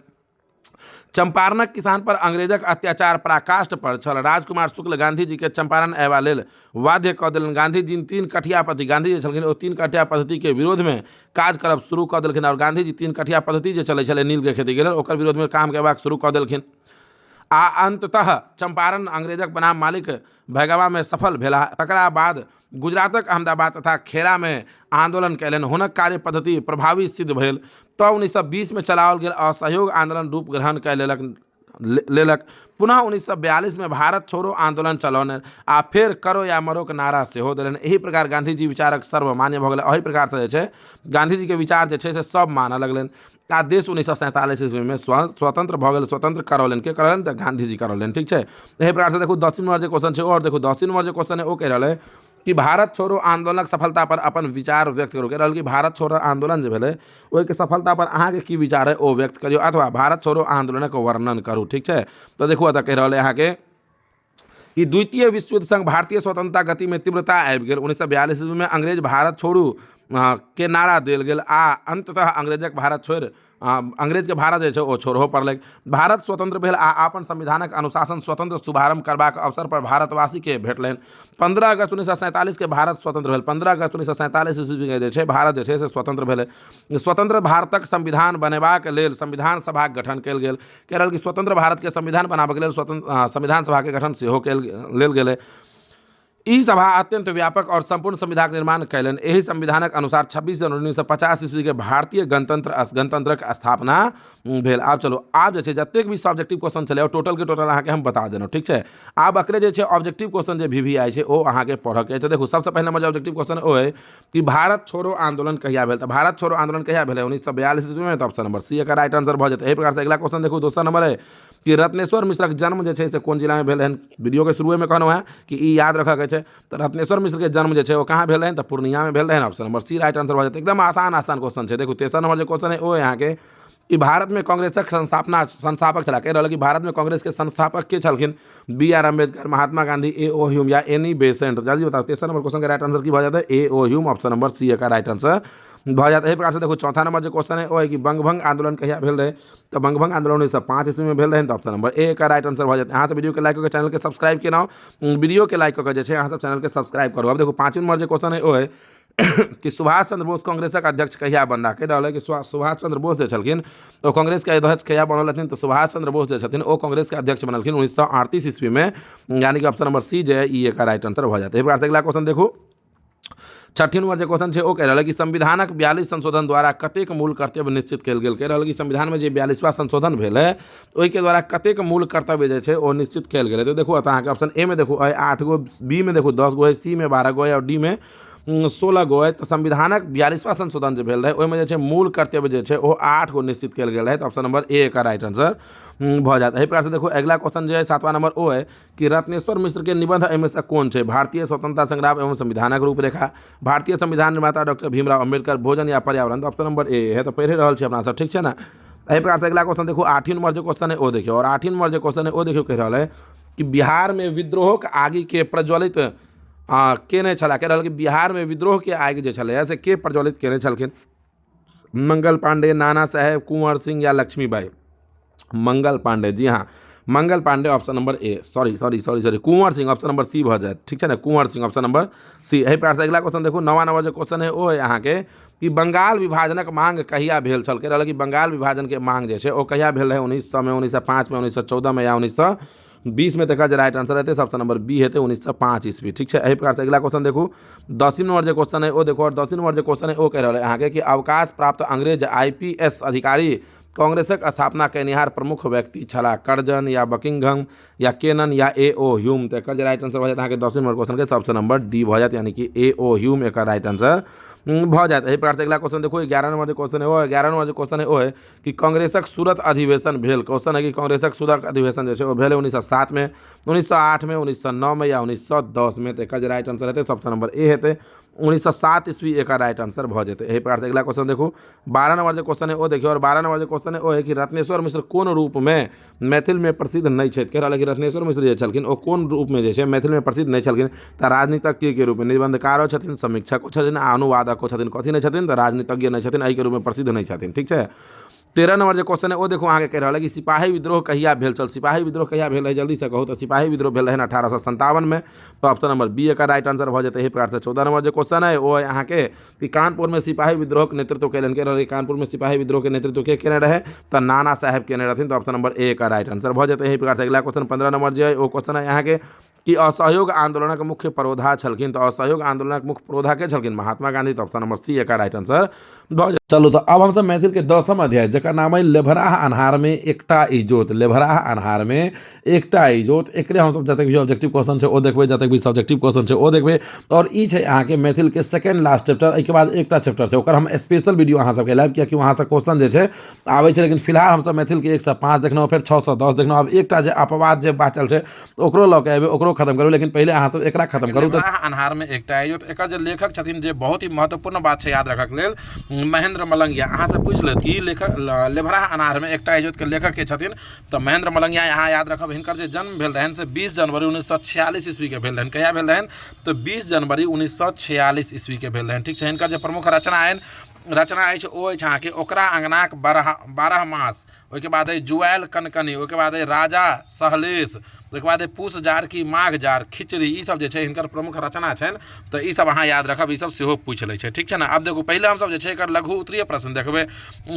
चंपारणक किसान पर अंग्रेजक अत्याचार पराकाष्ठ पर छल। राजकुमार शुक्ल गांधी जी के चंपारण अयबा लेल बाध्य कऽ देलनि। गांधी जी 3 कठिया पद्धति, गांधी जी छलखिन ओ 3 कठिया पद्धति के विरोध में काज करब शुरू कऽ देलखिन। और गांधी जी 3 कठिया पद्धति जे चलै छलै नील के खेती के लेल ओकर विरोध में काम करबाक शुरू कऽ देलखिन। आ अंततः चंपारण अंग्रेजक बनाम मालिक भगवा में सफल भेला। तकरा बाद गुजरातक अहमदाबाद तथा खेड़ा में आंदोलन कयलनि। हुनक कार्य पद्धति प्रभावी सिद्ध भेल। तब 1920 में चलाओल गेल असहयोग आंदोलन रूप ग्रहण कय लेलक। पुनः 1942 में भारत छोड़ो आंदोलन चलौने आ फिर करो या मरो के नारा सेहो देलनि। एही प्रकार गांधी जी विचारक सर्वमान्य भऽ गेलै। एही प्रकार से जे छै गांधी जी के विचार जे छै से सब मानऽ लगलनि। आ देश 1947 ईस्वी में स्वतंत्र भऽ गेल। स्वतंत्र करौलनि के करौलनि तऽ गांधी जी करौलनि। ठीक छै, एही प्रकार से देखो 10वां नंबर जे क्वेश्चन छै और देखो 10वां नंबर जे क्वेश्चन है ओ कहि रहल है कि भारत छोड़ो आंदोलनक सफलता पर अपन विचार व्यक्त करू। कहि रहल कि भारत छोड़ो आंदोलन जे भेलै ओहिके सफलता पर अहाँके की विचार है ओ व्यक्त करियौ, अथवा भारत छोड़ो आंदोलनक वर्णन करू। ठीक छै, तऽ देखू एतऽ कहि रहल है अहाँके कि द्वितीय विश्व युद्ध संग भारतीय स्वतंत्रता गति में तीव्रता आबि गेल। 1942 ईस्वी में अंग्रेज भारत छोड़ू के नारा देल गेल आ अंततः अंग्रेजक भारत छोड़ि अंग्रेज के भारत जे छै ओ छोड़हो पड़लै। भारत स्वतंत्र भेल आ अपन संविधानक अनुशासन स्वतंत्र शुभारंभ करबाक अवसर पर भारतवासी के भेटलनि। 15 अगस्त 1947 के भारत स्वतंत्र भेल। 15 अगस्त 1947 ईस्वी के जे छै भारत जे छै से स्वतंत्र भेलै। स्वतंत्र भारतक संविधान बनेबाक लेल संविधान सभाक गठन कयल गेल। कहि रहल कि स्वतंत्र भारत के संविधान बनाबैके लेल संविधान सभा के गठन सेहो लेल गेलै। ई सभा अत्यंत व्यापक और संपूर्ण संविधान निर्माण कयलनि। एही संविधानक अनुसार 26 जनवरी 1950 ईस्वी के भारतीय गणतंत्रक स्थापना भेल। आब चलो आब जे छै जतेक भी सब्जेक्टिव क्वेश्चन छलै ओ टोटल के टोटल अहाँके हम बता देलहुँ। ठीक छै, आब अकरे जे छै ऑब्जेक्टिव क्वेश्चन जे भी आई छै ओ अहाँके पढ़ऽके अछि। तऽ देखू सबसे पहले नंबर ऑब्जेक्टिव क्वेश्चन ओ है कि भारत छोड़ो आंदोलन कहिया भेल। तऽ भारत छोड़ो आंदोलन कहिया भेल 1942 ईस्वी में। तऽ ऑप्शन नंबर सी एकर राइट आंसर भऽ जेतै। एही प्रकार से अगला क्वेश्चन देखू दोसर नंबर है कि रत्नेश्वर मिश्रक जन्म जे छै से कोन जिला में भेल हन। वीडियो के शुरू में कहलहुँ है कि ई याद रखऽ के छै। तऽ रत्नेश्वर मिश्र के जन्म जे छै वो कहाँ भेल रहनि तऽ पूर्णिया में भेल रहनि। Option number C right answer भऽ जेतै। एकदम आसान क्वेश्चन छै। देखू तेसर नंबर जो क्वेश्चन है वो है यहाँ के कि भारत में कांग्रेसक संस्थापक छला। कहि रहल कि भारत में कांग्रेस के संस्थापक के छलखिन। B R. Ambedkar, Mahatma Gandhi, A O. Hume या एनी बेसेंट। जल्दी बताओ तेसर नंबर क्वेश्चन का राइट आंसर की भऽ जाता है A O. Hume. Option number C का राइट आंसर भऽ जाता है। एही प्रकार से देखो चौथा नंबर जो क्वेश्चन है वो है कि बंगभंग आंदोलन कहिया भेल रहे। तो बंगभंग आंदोलन 1905 ईस्वी में भेल रहे। तो ऑप्शन नंबर ए का राइट आंसर भऽ जाता है। यहाँ से वीडियो के लाइक करके चैनल के सब्सक्राइब केना वीडियो के लाइक करके जे छै अहाँ सब चैनल के सब्सक्राइब करू। अब देखो 5वां नंबर जो क्वेश्चन है वो है कि सुभाष चंद्र बोस कांग्रेसक अध्यक्ष कहिया बनला कहि रहल है कि सुभाष चंद्र बोस जे छलखिन ओ कांग्रेस के अध्यक्ष कहिया बनल हथिन तो सुभाष चंद्र बोस जे छथिन ओ कांग्रेस के अध्यक्ष बनलखिन 1938 ईस्वी में, यानी कि ऑप्शन नंबर सी जे है ई एकर राइट आंसर भ जाते। एहि प्रकार से अगला क्वेश्चन देखू, 6 नंबर जो क्वेश्चन है वो कह रहा है कि संविधानक 42 संशोधन द्वारा कतेक मूल कर्तव्य निश्चित कल गेल। कह रहा है कि संविधान में जो 42वां संशोधन भेल है ओहि के द्वारा कतेक मूल कर्तव्य जो है वो निश्चित कल गेल है। तो देखो अहाँके ऑप्शन ए में देखो 8 गो, बी में देखो 10 गो है, सी में 12 गो है और डी में 16 गो है। तो संविधानक 42वां संशोधन जो भेल है ओहिमे जे छै मूल कर्तव्य जो है वो 8 गो निश्चित कल गेल है। तो ऑप्शन नंबर ए का राइट आंसर भ जाता है। एहि प्रकार से देखो अगला क्वेश्चन जो है 7वां नंबर वो है कि रत्नेश्वर मिश्र के निबंध एहिमे से कौन है? भारतीय स्वतंत्रता संग्राम एवं संविधानक रूपरेखा, भारतीय संविधान निर्माता डॉक्टर भीमराव अम्बेडकर, भोजन या पर्यावरण। तो ऑप्शन नंबर ए है। तो पढ़े रहल छी अपना सब, ठीक है ना। एहि प्रकार से अगला क्वेश्चन देखो 8 नंबर जो क्वेश्चन है वो देखियो, और 8 नंबर जो क्वेश्चन है वो देखियो कह रहा है कि बिहार में विद्रोह के आगि के प्रज्वलित केने छला। कह रहा कि बिहार में विद्रोह के आगि जो छलै से के प्रज्वलित केने छलखिन? मंगल पांडे, नाना साहेब, कुंवर सिंह या लक्ष्मीबाई? मंगल पांडे, जी हाँ Mangal Pandey option number A, sorry Kunwar Singh option number C भ जाए, ठीक है ना, Kunwar Singh option number C. एहि प्रकार से अगला क्वेश्चन देखो 9वां नंबर जो क्वेश्चन है वो है यहाँ के कि बंगाल विभाजनक मांग कहिया भेल छल। कह रहा कि बंगाल विभाजन के मांग जो है वो कहिया भेल है? 1900 में, 1905 में, 1914 में या 1920 में? तक राइट आंसर रहते ऑप्शन नंबर बी है 1905 ईस्वी, ठीक है। एहि प्रकार से अगला क्वेश्चन देखो 10 नंबर जो क्वेश्चन है वो देखो, और 10 नंबर जो क्वेश्चन है वो कह रहा है यहाँ के कि अवकाश प्राप्त अंग्रेज IPS अधिकारी कांग्रेसक स्थापना कनिहार प्रमुख व्यक्ति छला? कर्जन या बकिंघम या केनन या A.O. ह्यूम? तो एक राइट आंसर भ जाता है 10 नंबर क्वेश्चन के ऑप्शन नंबर डी भ जाता, यानी कि A.O. ह्यूम एक राइट आंसर भ जाता है। एहि प्रकार से अगला क्वेश्चन देखो 11 नंबर जो क्वेश्चन है वो 11 नंबर जो क्वेश्चन है वो है कि कांग्रेसक सूरत अधिवेशन भेल। क्वेश्चन है कि कांग्रेसक सूरत अधिवेशन जो है वो भेल 1907 में, 1908 में, 1909 में या 1910 में? तो एक राइट आंसर है ऑप्शन नंबर ए है 1907 ईस्वी एक राइट आंसर भ जाते। एहि प्रकार से अगला क्वेश्चन देखो 12 नंबर जो क्वेश्चन है वो देखियो, और 12 नंबर जो क्वेश्चन है वो है कि रत्नेश्वर मिश्र कोन रूप में मैथिल में प्रसिद्ध नहीं छथि? कह रहा है कि रत्नेश्वर मिश्र जे छलखिन ओ कोन रूप में जे छै मैथिल में प्रसिद्ध नहीं छलखिन? तो राजनीतिज्ञ के रूप में, निबंधकारो छथिन, समीक्षको छथिन, अनुवादको छथिन, कथी नहीं छथिन? तो राजनीतिज्ञ नहीं छथिन, एहि के रूप में प्रसिद्ध नहीं छथिन, ठीक है। 13 नंबर जो क्वेश्चन है वो देखो अहाँके कह रहा है कि सिपाही विद्रोह कहिया भेल छल? सिपाही विद्रोह कहिया भेल है जल्दी से कहू? तो सिपाही विद्रोह भेल है 1857 में। तो ऑप्शन नंबर बी का राइट आंसर भ जाते। एहि प्रकार से 14 नंबर जो क्वेश्चन है वो यहाँ के कि कानपुर में सिपाही विद्रोह के नेतृत्व कैलन? कह रहे कानपुर में सिपाही विद्रोह के नेतृत्व के केने रहे? तो नाना साहेब केने रहथिन। तो ऑप्शन नंबर ए का राइट आंसर भ जाते। एहि प्रकार से अगला क्वेश्चन 15 नंबर जो है वो क्वेश्चन है यहाँ के कि असहयोग आंदोलनक मुख्य पुरोधा छलखिन? तो असहयोग आंदोलनक मुख्य पुरोधा के छलखिन? महात्मा गांधी। तो ऑप्शन नंबर सी का राइट आंसर भ जाए। चलो तो अब हम सब मैथिल के 10वां अध्याय जकर नाम है लेभराह अन्हार में एकटा इजोत। लेभराह अन्हार में एकटा इजोत, एकरे हम सब जतक भी ऑब्जेक्टिव क्वेश्चन है वो देखबे, जतक भी सब्जेक्टिव क्वेश्चन है वो देखबे। और ई है यहाँ के मैथिल के सेकेंड लास्ट चैप्टर, एहि के बाद एकटा चैप्टर है ओकर हम स्पेशल वीडियो अहाँ सबके लाइव, कियाकि वहाँ से क्वेश्चन जे है आबै छै, लेकिन फिलहाल हम सब मैथिल के 1 से 5 देखना, फिर 6 से 10 देखना। अब एकटा जे अपवाद जे बाचल है ओकरो लऽ के एबे, ओकरो खत्म करू, लेकिन पहले अहाँ सब एकरा खत्म करू। तो अन्हार में एकटा इजोत एकर जे लेखक छथिन जे बहुत ही महत्वपूर्ण बात है याद रखक लेल, महेंद्र मलंगिया। अहाँ से पूछ लेत कि लेखक लेभराह अन्हार में एकटा इजोत के लेखक के छथिन? तो महेंद्र मलंगिया यहाँ याद रखब। हिनकर जे जन्म भेल रहन से 20 जनवरी 1946 ईस्वी के भेल रहन। कहिया भेल रहन? तो 20 जनवरी 1946 ईस्वी के भेल रहन, ठीक है। हिनकर जे प्रमुख रचना अछि ओ अछि अहाँके ओकरा अंगनाक 12 मास, ओहिके बाद है जुआल कनकनी, ओहिके बाद है राजा सहलेश, ओहिके बाद है पूस जार की माघ जार, खिचड़ी, ई सब जे छै हिनकर प्रमुख रचना छनि। तो ई सब अहाँ याद रखब, ई सब सेहो पूछि लै छै, ठीक है ना। अब देखू पहले हम सब जे छै एकर लघु उत्तरीय प्रश्न देखबै,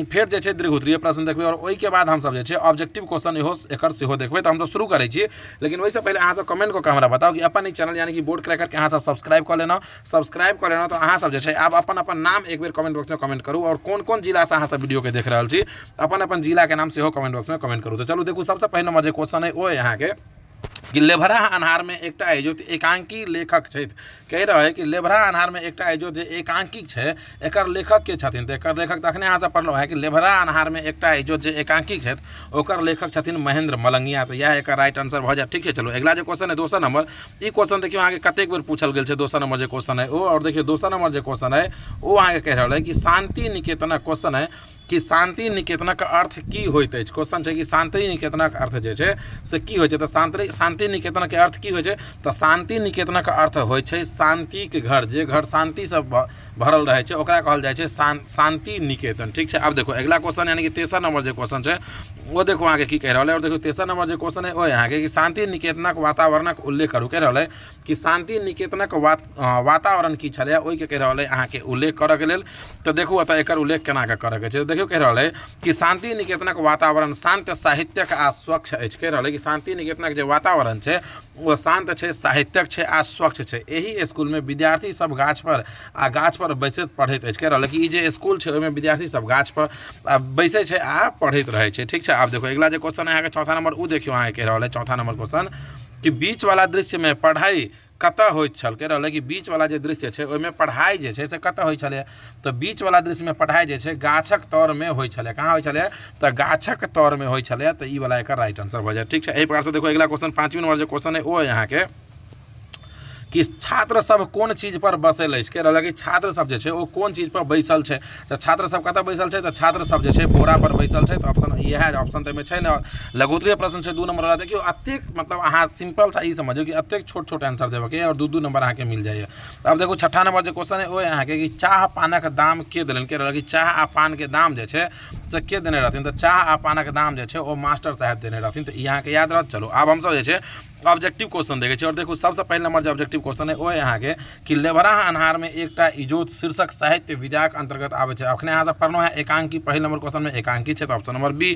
फिर जे छै दीर्घ उत्तरीय प्रश्न देखबै, और ओहिके बाद हम सब जे छै ऑब्जेक्टिव क्वेश्चन इहो एकर सेहो देखबै। तो हम सब शुरू करै छी, लेकिन ओहिसँ पहले अहाँ सब कमेंट कऽ के हमरा बताउ कि अपन ई चैनल यानी कि बोर्ड क्रैकर के अहाँ सब सब्सक्राइब कऽ लेना। तो अहाँ सब जे छै आब अपन नाम एक बेर कमेंट बॉक्स में कमेंट करू, और कोन जिला से अहाँ सब वीडियो के देख रहल छी अपन जिला के नाम सेहो कमेंट बॉक्स में कमेंट करू। तो चलू देखू सबसे पहले नंबर जे क्वेश्चन है वो है यहाँ के कि लेभराह अन्हार में एकटा इजोत एकांकी लेखक छथि। कह रहा है कि लेभराह अन्हार में एकटा इजोत जे एकांकी है एकर लेखक के छथिन? तो एकर लेखक तखने अहाँ सब पढ़लहुँ है कि लेभराह अन्हार में एकटा इजोत जे एकांकी छथि ओकर लेखक छथिन महेंद्र मलंगिया। तो यह एकर राइट आंसर भ जाए, ठीक है। चलो अगला जो क्वेश्चन है 2 नंबर, ई क्वेश्चन देखियो अहाँ के कतेक बेर पूछल गेल छै। 2 नंबर जो क्वेश्चन है वो, और देखियो 2 नंबर जो क्वेश्चन है वो अहाँ के कह रहा है कि शांति निकेतनक क्वेश्चन है कि शांति निकेतनक अर्थ की होइत अछि। क्वेश्चन छै कि शांति निकेतनक अर्थ जे छै से की होइ छै। तऽ शांति निकेतनक अर्थ की होइ छै। तऽ शांति निकेतनक अर्थ होइ छै शांतिके घर, जे घर शांतिसँ भरल रहै छै ओकरा कहल जाइ छै शांति निकेतन। ठीक छै। आब देखो अगला क्वेश्चन यानी कि तेसर नंबर जे क्वेश्चन छै वो देखो अहाँके की कह रहल है। और देखो तेसर नंबर जे क्वेश्चन है वो अहाँके कि शांति निकेतनक वातावरणक उल्लेख करू। कह रहल है कि शांति निकेतनक वातावरण की छलै ओहिके कह रहल है अहाँके उल्लेख करऽके लेल। तऽ देखू एतऽ एकर उल्लेख केना कऽ करऽके छै। देखियौ कह रहल है कि शांति निकेतनक वातावरण शांत, साहित्यक आ स्वच्छ अछि। कह रहल है कि शांति निकेतनक जे वातावरण छै वो शांत छै, साहित्यक छै आ स्वच्छ छै। एही स्कूलमे विद्यार्थी सब गाछ पर बैसैत पढ़ैत अछि। कह रहल है कि ई जे स्कूल छै ओहिमे विद्यार्थी सब गाछ पर बैसै छै आ पढ़ैत रहै छै। ठीक छै। आब देखो अगला जे क्वेश्चन है अहाँके चौथा नंबर, उ देखियो अहाँके कह रहल है चौथा नंबर क्वेश्चन कि बीच वाला दृश्य में पढ़ाई कतऽ होइत छल। कह रहल है कि बीच वाला जे दृश्य छै ओहिमे पढ़ाई जे छै से कतऽ होइ छलै। तऽ बीच वाला दृश्य में पढ़ाई जे छै गाछक तर में होइ छलै। कहाँ होइ छलै। तऽ गाछक तर में होइ छलै। तऽ ई वाला एकर राइट आंसर भऽ जायत। ठीक छै। एहि प्रकार से देखो अगला क्वेश्चन 5वीं नंबर जे क्वेश्चन है वो है अहाँके कि छात्र सब कोन चीज पर बसल अछि। कह रहल है कि छात्र सब जे छै ओ कोन चीज पर बैसल छै। तऽ छात्र सब कतऽ बैसल छै। तऽ छात्र सब जे छै बोरा पर बैसल छै। तऽ ऑप्शन इएह ऑप्शन तऽ एहिमे छै ने लघुत्तरीय प्रश्न छै 2 नंबर वाला। देखियो अतेक मतलब अहाँ सिंपल सा ई समझियो कि अतेक छोट छोट आंसर देबऽ के और 2 नंबर अहाँके मिल जाइए। अब देखो छठा नंबर जे क्वेश्चन है वो अहाँके कि चाह पानक दाम के देलनि। कह रहल कि चाह आ पान के दाम जे छै से के देने रहथिन। तऽ चाह आ पानक दाम जे छै ओ मास्टर साहब देने रहथिन। तऽ ई अहाँके याद रहत। चलो आब हमसब जे छै ऑब्जेक्टिव क्वेश्चन देखे छी। और देखो सबसे पहले नंबर जो ऑब्जेक्टिव क्वेश्चन है वो है अहाँके कि लेभरा अन्हार में एकटा इजोत शीर्षक साहित्य विधाक अंतर्गत आबै छै। अखने अहाँ सब पढ़लहुँ है एकांकी, पहिल नंबर क्वेश्चन में एकांकी छै। तऽ ऑप्शन नंबर बी।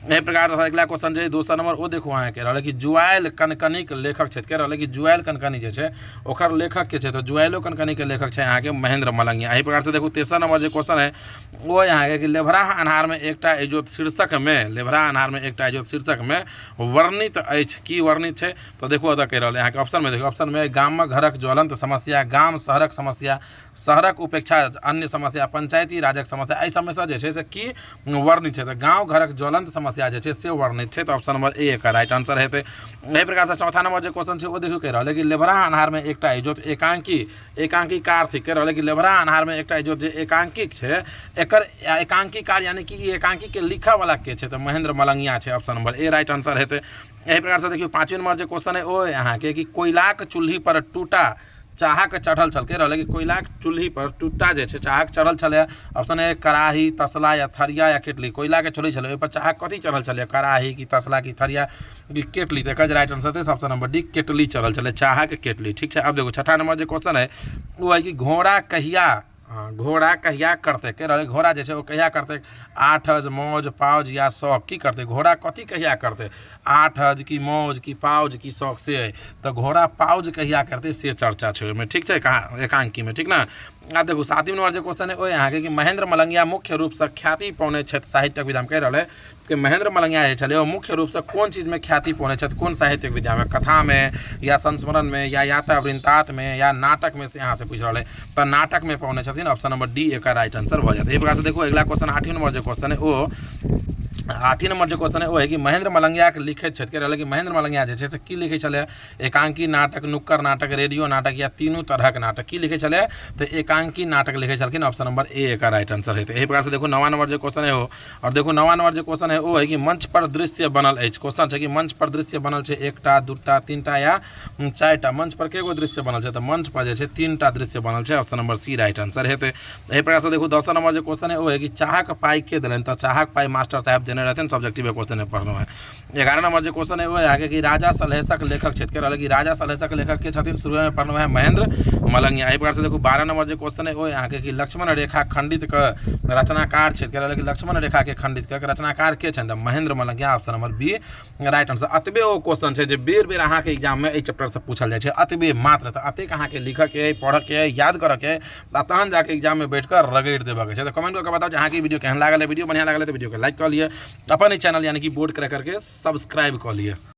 एहि प्रकार अगला क्वेश्चन छै दोसर नंबर वो देखो अहाँ कह रहल है कि जुआयल कनकनीक लेखक छै। कह रहल है कि जुआयल कनकनी जे छै ओकर लेखक के छै। तऽ जुआयलो कनकनी के लेखक छै अहाँके महेंद्र मलंगिया। एहि प्रकार से देखो तेसर नंबर जे क्वेश्चन है वो अहाँके कि लेभरा अन्हार में एकटा इजोत शीर्षक में, लेभरा अन्हार में एकटा इजोत शीर्षक में वर्णित अछि। की वर्णित छै। तो देखो अतः कह रहल है अहाँके ऑप्शन में देखो ऑप्शन में गाम घरक ज्वलंत समस्या, गाम शहरक समस्या, शहरक उपेक्षा अन्य समस्या, पंचायती राजक समस्या, एहि सबमे से जे छै से की वर्णित छै। तऽ गाँव घरक ज्वलंत समस्या जे छै से वर्णित छै। तऽ ऑप्शन नंबर ए एकर राइट आंसर हेतै। एहि प्रकार से चौथा नंबर जे क्वेश्चन छै वो देखियो कह रहल है कि लेभरा अन्हार में एकटा इजोत एकांकी कार थी। कह रहल है कि लेभरा अन्हार में एकटा इजोत जे एकांकिक छै एकर एकांकी कार यानी कि एकांकी के लिखऽ वाला के छै। तऽ महेंद्र मलंगिया छै। ऑप्शन नंबर ए राइट आंसर हेतै। एहि प्रकार से देखियो 5वीं नंबर जे क्वेश्चन है वो अहाँके कि कोयलाक चूल्ही पर टूटा चाहक चढ़ल छल। कह रहल है कि कोयलाक चूल्ही पर टूटा जे छै चाहक चढ़ल छलै। ऑप्शन ए कड़ाही, तसला या थरिया या केटली। कोयला के चूल्ही छलै ओहि पर चाहक कथी चढ़ल छलै, कड़ाही की तसला की थरिया की केटली। तऽ एकर राइट आंसर है ऑप्शन नंबर डी केटली चढ़ल छलै, चाहक केटली। ठीक छै। अब देखो छठा नंबर जे क्वेश्चन है वो है कि घोड़ा कहिया करते। कह रहे घोड़ा जे छै वो कहिया करते 8 हज, मौज, पाउज या शौक की करते। घोड़ा कथी कहिया करते 8 हज की मौज की पाउज की शौक से। तो घोड़ा पाउज कहिया करते से चर्चा छै ओहिमे। ठीक छै कहाँ एकांकी में। ठीक ना। आब देखो 7वीं नंबर जे क्वेश्चन है वो अहाँके कि महेंद्र मलंगिया मुख्य रूप से ख्याति पौने छथि साहित्यक विधा में। कह रहल है कि महेंद्र मलंगिया जे छलै वो मुख्य रूप से कोन चीज में ख्याति पौने छथि, कोन साहित्यक विधा में, कथा में या संस्मरण में या यात्रा वृंतांत में या नाटक में से यहाँ से पूछ रहा है। तो नाटक में पौने छथिन। ऑप्शन नंबर डी एक राइट आंसर हो जाता है। एक प्रकार से देखो अगला क्वेश्चन 8वीं नंबर जो क्वेश्चन है वो 8वीं नंबर जो क्वेश्चन है वो है कि महेंद्र मलंगिया के लिखित छथि। कह रहल है कि महेंद्र मलंगिया जे छै से की लिखै छलै एकांकी नाटक, नुक्कड़ नाटक, रेडियो नाटक या तीनों तरहक नाटक। की लिखै छलै तो एकांकी नाटक लिखै छलखिन। ऑप्शन नंबर ए एक राइट आंसर हेतै। एहि प्रकार से देखो 9वां नंबर जो क्वेश्चन है वो और देखो 9वां नंबर जो क्वेश्चन है वो है कि मंच पर दृश्य बनल अछि। क्वेश्चन छै कि मंच पर दृश्य बनल छै 1टा 2टा 3टा या 4टा। मंच पर केगो दृश्य बनल छै। तो मंच पर जे छै 3टा दृश्य बनल छै। Option number C right answer हेतै। एहि प्रकार से देखो 10वां नंबर जो क्वेश्चन है वो है कि चाहक पाई के देलनि। तो चाहक पाई मास्टर साहब देने रहथिन। सब्जेक्टिव क्वेश्चन है पढ़ना है। 11 नंबर जो क्वेश्चन है वो है आगे कि राजा सलहेशक लेखक छथि। कह रहल है कि राजा सलहेशक लेखक के छथिन शुरू में पढ़ना है महेंद्र मलंगिया। एहि प्रकार से देखो 12 नंबर जो क्वेश्चन है वो आगे कि लक्ष्मण रेखा खंडित के रचनाकार छथि। कह रहल है कि लक्ष्मण रेखा के खंडित के रचनाकार के छथि Mahendra Malangiya. Option number B right answer. अतबे ओ क्वेश्चन छै जे बेर बेर अहाँके एग्जाम में एहि चैप्टर से पूछल जाइ छै। अतबे मात्र। तऽ अतेक अहाँके लिखऽ के पढ़ऽ के याद करऽ के तहन जाके एग्जाम में बैठ कर रगड़ देबऽ के छै। तो कमेंट करके बताओ अहाँके वीडियो केहन लागल है। वीडियो बढ़िया लागल है तो वीडियो को लाइक कर लिए, अपन ही चैनल यानी कि बोर्ड क्रैकर के सब्सक्राइब कर लिए।